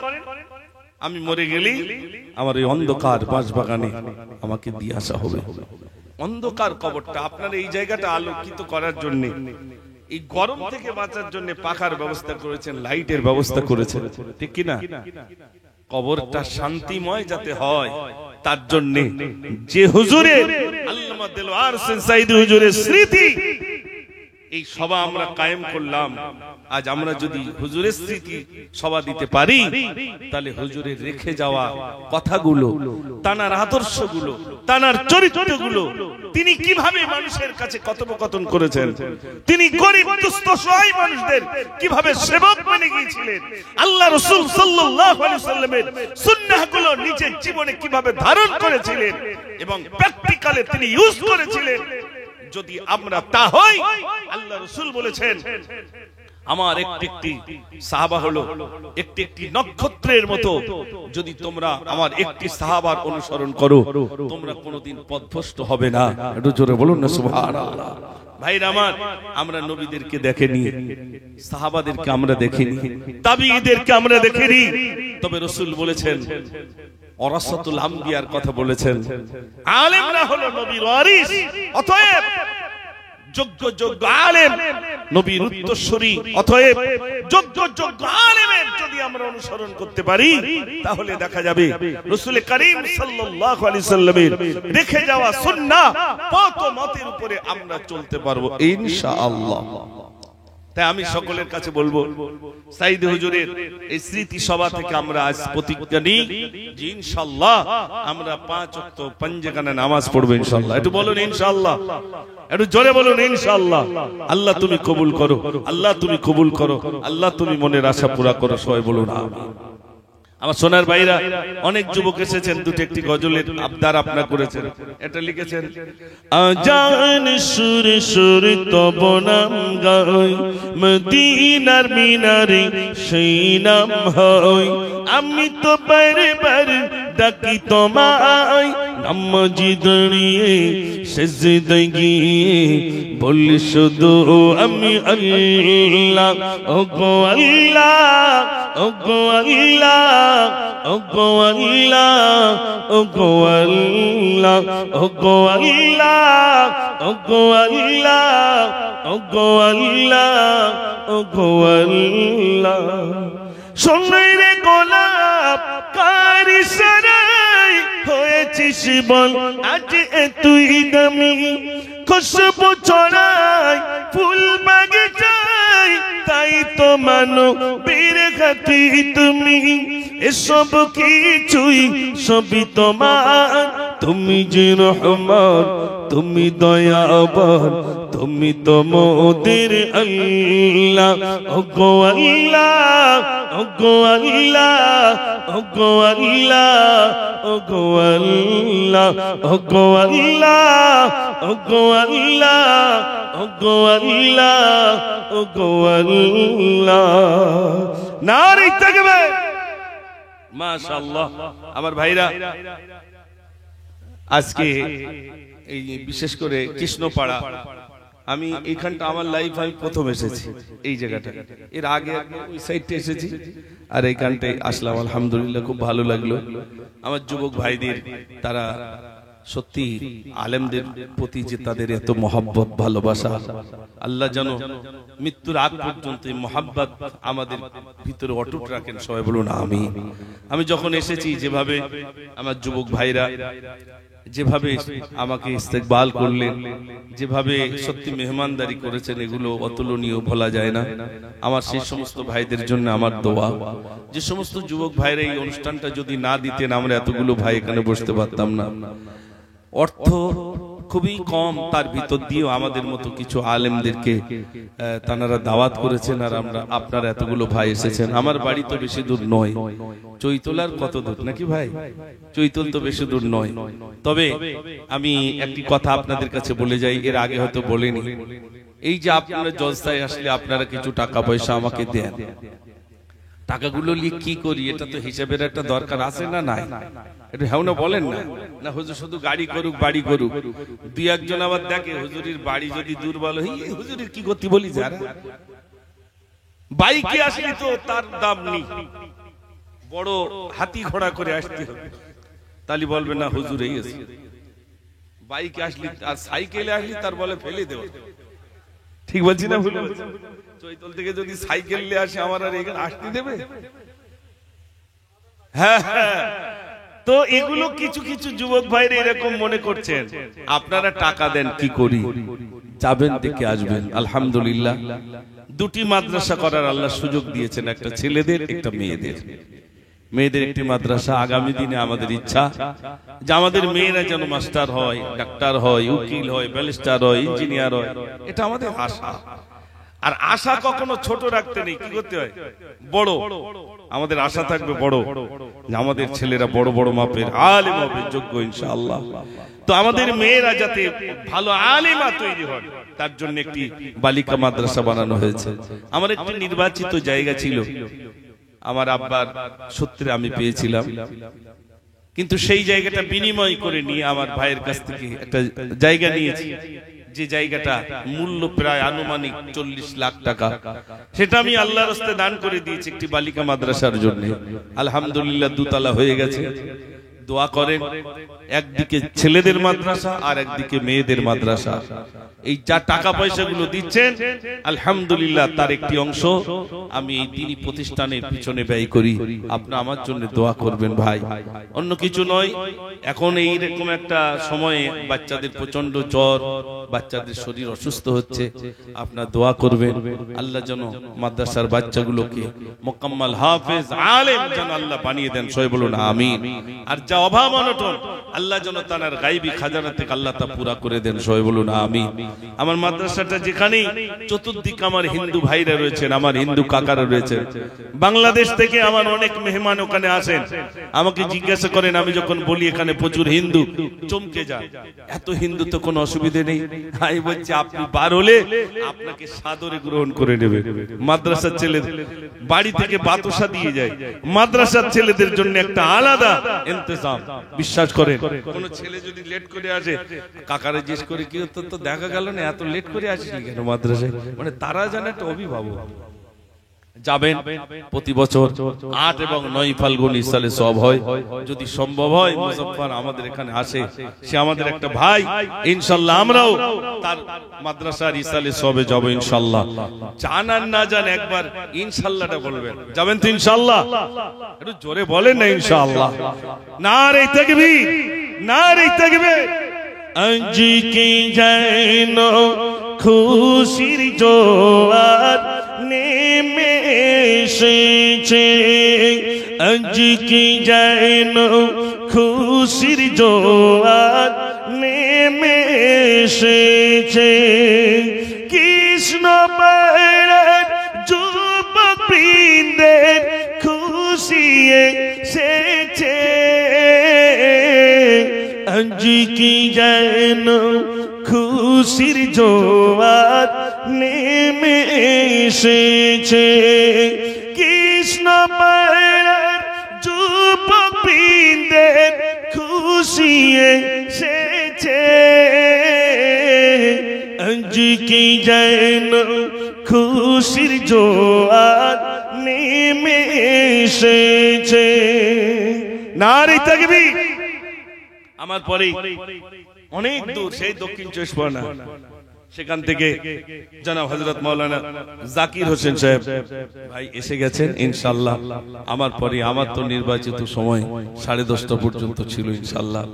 আমি মরে গেলেই আমার এই অন্ধকার বাঁশ বাগানে আমাকে দিয়ে আসা হবে। অন্ধকার কবরটা, আপনার এই জায়গাটা আলোকিত করার জন্য, এই গরম থেকে বাঁচার জন্য পাখার ব্যবস্থা করেছেন, লাইটের ব্যবস্থা করেছেন, ঠিক কি না? কবরটা শান্তিময় যাতে হয়, তার জন্য যে হুজুরের আল্লামা আমার দেলোয়ার হোসেন সাইদি হুজুরের স্মৃতি, এই সভা আমরা কায়েম করলাম। আজ আমরা যদি হুজুরের স্মৃতি সভা দিতে পারি, তাহলে হুজুরের রেখে যাওয়া কথাগুলো, তানার আদর্শগুলো, তানার চরিত্রগুলো, তিনি কিভাবে মানুষের কাছে কথোপকথন করেছেন, তিনি গরিব দুস্থ সহায় মানুষদের কিভাবে সেবক বনে গিয়েছিলেন, আল্লাহ রাসূল সাল্লাল্লাহু আলাইহি ওয়াসাল্লামের সুন্নাহগুলো নিজের জীবনে কিভাবে ধারণ করেছিলেন এবং প্র্যাকটিক্যালে তিনি ইউজ করেছিলেন, যদি আমরা তা হই, আল্লাহ রাসূল বলেছেন আমার একটি সাহাবা হলো একটি নক্ষত্রের মতো, যদি তোমরা আমার একটি সাহাবার অনুসরণ করো তোমরা কোনোদিন পথভ্রষ্ট হবে না। একটু জোরে বলুন না সুবহানাল্লাহ। ভাইরা আমার, আমরা নবীদেরকে দেখেনি, সাহাবাদেরকে আমরা দেখিনি, তাবিঈদেরকে আমরা দেখিনি, তবে রাসূল বলেছেন ওয়ারাসাতুল আম্বিয়ার কথা বলেছেন, আলেমরা হলো নবীর ওয়ারিস, অতএব যোগ্য আলেম নবীর উত্তরসূরি, অতএব যোগ্য আলেমের যদি আমরা অনুসরণ করতে পারি, তাহলে দেখা যাবে রাসূল করিম সাল্লাল্লাহু আলাইহি সাল্লামের রেখে যাওয়া সুন্নাহ পথ ও মতের উপরে আমরা চলতে পারবো ইনশাআল্লাহ। তাই আমি সকলের কাছে বলবো, সাইদি হুজুরের এই স্মৃতি সভা থেকে আমরা আজ প্রতিজ্ঞা নিই যে ইনশাআল্লাহ আমরা 5 ওয়াক্ত পাঁচগানা নামাজ পড়বো ইনশাআল্লাহ। একটু বলুন ইনশাআল্লাহ, একটু জোরে বলুন ইনশাআল্লাহ। আল্লাহ তুমি কবুল করো, আল্লাহ তুমি কবুল করো, আল্লাহ তুমি মনের আশা পুরা করো, সবাই বলুন আমিন। আমার সোনার ভাইরা, অনেক যুবক এসেছেন, দুটো একটি গজলের আবদার আপনারা করেছেন, এটা লিখেছেন, আজান সুরে সুরে তব নাম গাই, মদিনার মিনারে সেই নাম হয়, আমি তো বারে বারে ডাকি তোমায়, নামাজি দাঁড়িয়ে সেজদায় গিয়ে বলি শুধু আমি আল্লাহ, ওগো আল্লাহ, ওগো আল্লাহ, ওগো আল্লাহ, ওগো আল্লাহ, ওগো আল্লাহ, ওগো আল্লাহ, ওগো আল্লাহ, ওগো আল্লাহ। সোনার গোলাপ কারি সারাই হয়েছিস বল আজ তুই দামি, খুশবু ছড়াই ফুল বাগিচায়, তাই তো মানো বীর খাতি তুমি, এসব কিছুই সবই তোমার, তুমি যে রহমান, তুমি দয়াবান, তুমি তো মোদের আল্লাহ, ওগো আল্লাহ, ওগো আল্লাহ, ওগো আল্লাহ, ওগো আল্লাহ, ওগো আল্লাহ, ওগো আল্লাহ, ওগো আল্লাহ, ওগো আল্লাহ। নারে তাকবীর, মাশাআল্লাহ। আমার ভাইরা, আজকে এই বিশেষ করে কৃষ্ণপাড়া, আমি এইখানটা আমার লাইফ আমি প্রথম এসেছি এই জায়গাটা, এর আগে ওই সাইডটা এসেছি, আর এইখানটায় আসলাম, আলহামদুলিল্লাহ খুব ভালো লাগলো। আমার যুবক ভাইদের, তারা সত্যি আলেমদের প্রতি যে তাদের এত মহব্বত ভালোবাসা, আল্লাহ যেন মৃত্যুর আগ পর্যন্ত এই মহব্বত আমাদের ভিতরে অটুট রাখেন, সবাই বলুন আমিন। আমি যখন এসেছি, যেভাবে আমার যুবক ভাইরা যেভাবে আমাকে ইস্তেকবাল করলেন, যেভাবে সত্যি মেহমানদারি করেছেন, এগুলো অতুলনীয়, ভোলা যায় না। আমার সেই সমস্ত ভাইদের জন্য আমার দোয়া, যে সমস্ত যুবক ভাইরা এই অনুষ্ঠানটা যদি না দিতেন, আমরা এতগুলো ভাই এখানে বসতে পারতাম না। অর্থ খুবই কম, তার ভিতর দিয়েও আমাদের মতো কিছু আলেমদেরকে তানারা দাওয়াত করেছেন, আর আমরা আপনারা এতগুলো ভাই এসেছেন। আমার বাড়ি তো বেশি দূর নয়, চৈতলার কত দূর নাকি ভাই, চৈতল তো বেশি দূর নয়। তবে আমি একটি কথা আপনাদের কাছে বলে যাই, এর আগে হয়তো বলিনি। এই যে আপনারা জলসায় আসলে আপনারা কিছু টাকা পয়সা আমাকে দেন, টাকাগুলো নিয়ে কি করি, এটা তো হিসাবের একটা দরকার আছে না? নাই, একটু হ্যাঁ না বলেন না? না হুজুর শুধু গাড়ি করুক, বাড়ি করুক, দুই একজন আবার দেখে হুজুরের বাড়ি যদি দুর্বল হই, হুজুরের কি করতে বলি, যারা বাইকে আসলে তো তার দাম নেই, বড় হাতি ঘোড়া করে আসতে হবে, তাহলে বলবে না হুজুর এই আছে। বাইকে আসলি আর সাইকেলে আসলি তার বলে ফেলে দেব, ঠিক বলছি না ভুল? চৈতল থেকে যদি সাইকেল নিয়ে আসে, আমার আর এখানে আসতে দেবে? হ্যাঁ, তো এগুলো কিছু কিছু যুবক ভাইরা এরকম মনে করছেন আপনারা টাকা দেন কি করি, যাবেন দেখে আসবেন। আলহামদুলিল্লাহ দুটি মাদ্রাসা করার আল্লাহ সুযোগ দিয়েছেন, একটা ছেলেদের একটা মেয়েদের। মেয়েদের একটি মাদ্রাসা, আগামী দিনে আমাদের ইচ্ছা যে আমাদের মেয়েরা যেন মাস্টার হয়, ডাক্তার হয়, উকিল হয়, ব্যারিস্টার হয়, ইঞ্জিনিয়ার হয়, এটা আমাদের আশা। আর আশা কখনো ছোট রাখতে নেই, কি করতে হয় বড়। আমাদের আশা থাকবে বড়, যে আমাদের ছেলেরা বড় বড় মাপের আলেম হবে, যোগ্য ইনশাআল্লাহ। তো আমাদের মেয়েরা যাতে ভালো আলেমা তৈরি হয় তার জন্য একটি বালিকা মাদ্রাসা বানানো হয়েছে। আমার একটি নির্বাচিত জায়গা ছিল, আমার আব্বার সূত্রে আমি পেয়েছিলাম, কিন্তু সেই জায়গাটা বিনিময় করে নিয়ে আমার ভাইয়ের কাছ থেকে একটা জায়গা নিয়েছি, যে জায়গাটা মূল্য প্রায় আনুমানিক 40 লাখ টাকা। সেটা আমি আল্লাহর রাস্তায় দান করে দিয়েছি একটি বালিকা মাদ্রাসার জন্য। আলহামদুলিল্লাহ দুতলা হয়ে গেছে। দোয়া করেন, একদিকে ছেলেদের মাদ্রাসা আর একদিকে মেয়েদের মাদ্রাসা। এই যা টাকা পয়সাগুলো দিচ্ছেন আলহামদুলিল্লাহ তার একটি অংশ আমি এই দ্বীনি প্রতিষ্ঠানের পিছনে ব্যয় করি। আপনি আমার জন্য দোয়া করবেন ভাই, অন্য কিছু নয়। এখন এইরকম একটা সময়ে বাচ্চাদের প্রচন্ড জ্বর, বাচ্চাদের শরীর অসুস্থ হচ্ছে, আপনার দোয়া করবেন আল্লাহ যেন মাদ্রাসার বাচ্চাগুলোকে মোকাম্মল হাফেজ আলেম যেন আল্লাহ বানিয়ে দেন, সবাই বলুন আমিন। আর যা অভাব অনটন আল্লাহ যেন তার গায়বী খাজানা থেকে আল্লাহ তা পুরা করে দেন, সবাই বলুন আমিন। আমার মাদ্রাসাটা যেখানে চতুর্দিকে আমার হিন্দু ভাইরা রয়েছেন, আমার হিন্দু কাকারা রয়েছেন, বাংলাদেশ থেকে আমার অনেক মেহমান ওখানে আসেন, আমাকে জিজ্ঞাসা করেন, আমি যখন বলি এখানে প্রচুর হিন্দু, চমকে যান, এত হিন্দু তো কোনো অসুবিধে নেই। আমি বলছি আপনি বার হলে আপনাকে সাদরে গ্রহণ করে নেবে। মাদ্রাসার ছেলেদের বাড়ি থেকে বাতাসা দিয়ে যায়, মাদ্রাসার ছেলেদের জন্য একটা আলাদা ইন্তজাম। বিশ্বাস করেন, কোন ছেলে যদি লেট করে আসে, কাকারে জিজ্ঞেস করে কি তো দেখা গেল না এত লেট করে আসিস কেন মাদ্রাসায়, মানে তারা জানে একটা অভিভাবক। যাবেন প্রতি বছর 8 এবং 9 ফাল্গুন ইসালে সব হয়, যদি সম্ভব হয় মুজাফফর আমাদের এখানে আসে, সে আমাদের একটা ভাই, ইনশাআল্লাহ আমরাও তার মাদ্রাসার ইসালে সবে যাব ইনশাআল্লাহ। জানান না জান একবার ইনশাআল্লাহটা বলবেন, যাবেন তো ইনশাআল্লাহ? একটু জোরে বলেন না ইনশাআল্লাহ। নারে তাকবীর, নারে তাকবীর। আজ কি যেন খুশির জোয়ার নেমে এসেছে, আজ কি যেন খুশির জোয়ার নেমে এসেছে, কৃষ্ণ পাড়ার যুবক বৃন্দের খুশি এসেছে, আজ কি যেন খুশির জোয়ার নেমে এসেছে, কৃষ্ণ পাড়ার যুবক বৃন্দের খুশি এসেছে, আজ কি যেন খুশির জোয়ার নেমে এসেছে। নারে তাকবীর। আমার পরে অনেক দূর সেই দক্ষিণ 24 পরগনা, সেখান থেকে জনাব হযরত মাওলানা জাকির হোসেন সাহেব ভাই এসে গেছেন ইনশাআল্লাহ। আমার পরে আমার তো নির্বাচিত সময় 10:30 পর্যন্ত ছিল ইনশাআল্লাহ।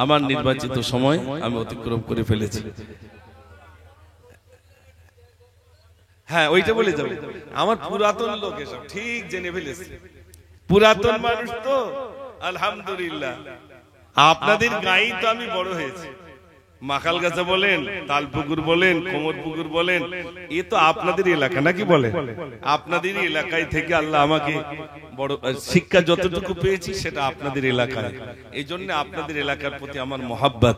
আমার নির্বাচিত সময় আমি অতিক্রম করে ফেলেছি। হ্যাঁ ওইটা বলে যাবো, আমার পুরাতন লোক এসব ঠিক জেনে ফেলেছে, পুরাতন মানুষ তো আলহামদুলিল্লাহ। আপনাদের গাঁয়েই তো আমি বড় হয়েছি, মাখালগাছা বলেন, তালপুকুর বলেন, কোমরপুকুর বলেন, এ তো আপনাদের এলাকা নাকি বলেন? আপনাদের এলাকায় থেকে আল্লাহ আমাকে বড় শিক্ষা যতটুকু পেয়েছি সেটা আপনাদের এলাকায়। এই জন্য আপনাদের এলাকার প্রতি আমার মহাব্বত,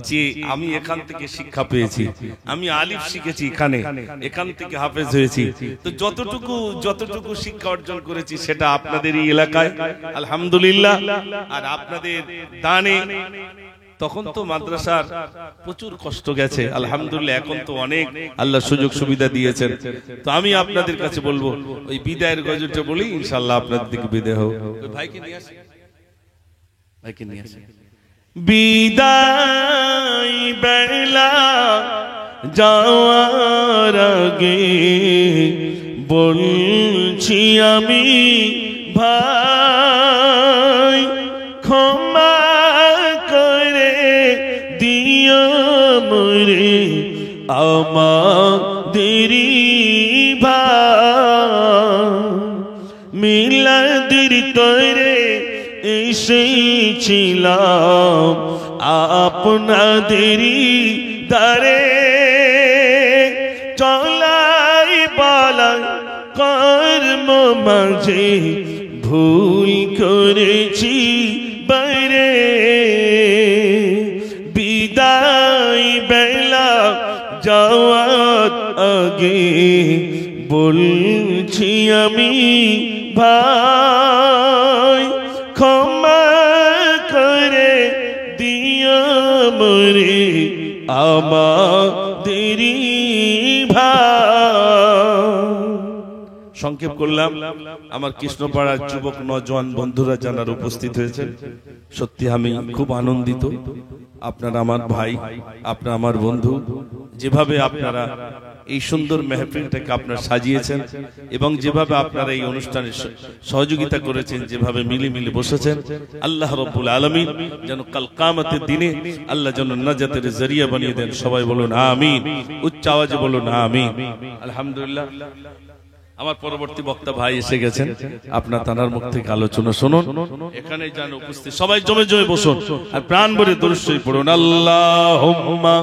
যে আমি এখান থেকে শিক্ষা পেয়েছি, আমি আলিফ শিখেছি এখানে, এখান থেকে হাফেজ হয়েছি, তো যতটুকু শিক্ষা অর্জন করেছি সেটা আপনাদের এই এলাকায় আলহামদুলিল্লাহ। আর আপনাদের দানে তখন তো মাদ্রাসার প্রচুর কষ্ট গেছে আলহামদুলিল্লাহ, এখন তো অনেক আল্লাহ সুযোগ সুবিধা দিয়েছেন। তো আমি আপনাদের কাছে বলবো ওই বিদায়ের গজলটা বলি ইনশাআল্লাহ আপনাদের দিকে বিদায় হোক। ওই ভাইকে নিয়ে আসি, ভাইকে নিয়ে আসি। বিদায় বেলা যাওয়ার আগে বলছি আমি ভাই, ক্ষমা আমাদেরই ভাই মিলাদের তরে এসেছিলাম আপনাদেরই দ্বারে চলাই বলাই কর্ম মাঝে ভুল করেছি বাইরে বিদায় বেলা যাওয়ার আগে বলছি আমি ভাই ক্ষমা করে দিও মরে আমাদেরই ভাই। সংক্ষেপ করলাম। আমার কৃষ্ণপাড়ার যুবক নজওয়ান বন্ধুরা জানার উপস্থিত হয়েছেন, সত্যি আমি খুব আনন্দিত। আপনারা আমার ভাই, আপনারা আমার বন্ধু, যেভাবে আপনারা এই সুন্দর মেহফিলটাকে আপনারা সাজিয়েছেন এবং যেভাবে আপনারা এই অনুষ্ঠানে সহযোগিতা করেছেন, যেভাবে মিলে মিলে বসেছেন, আল্লাহ রাব্বুল আলামিন যেন কাল কিয়ামতের দিনে আল্লাহ যেন নাজাতের জরিয়া বানিয়ে দেন। সবাই বলুন আমিন, উচ্চ আওয়াজে বলুন আমিন। আলহামদুলিল্লাহ। আমার পরবর্তী বক্তা ভাই এসে গেছেন, আপনার তানার মুখ থেকে আলোচনা শুনুন। এখানে যান উপস্থিত সবাই জমে জমে বসুন আর প্রাণ ভরে দরুদ শরীফ পড়ুন। আল্লাহুম্মা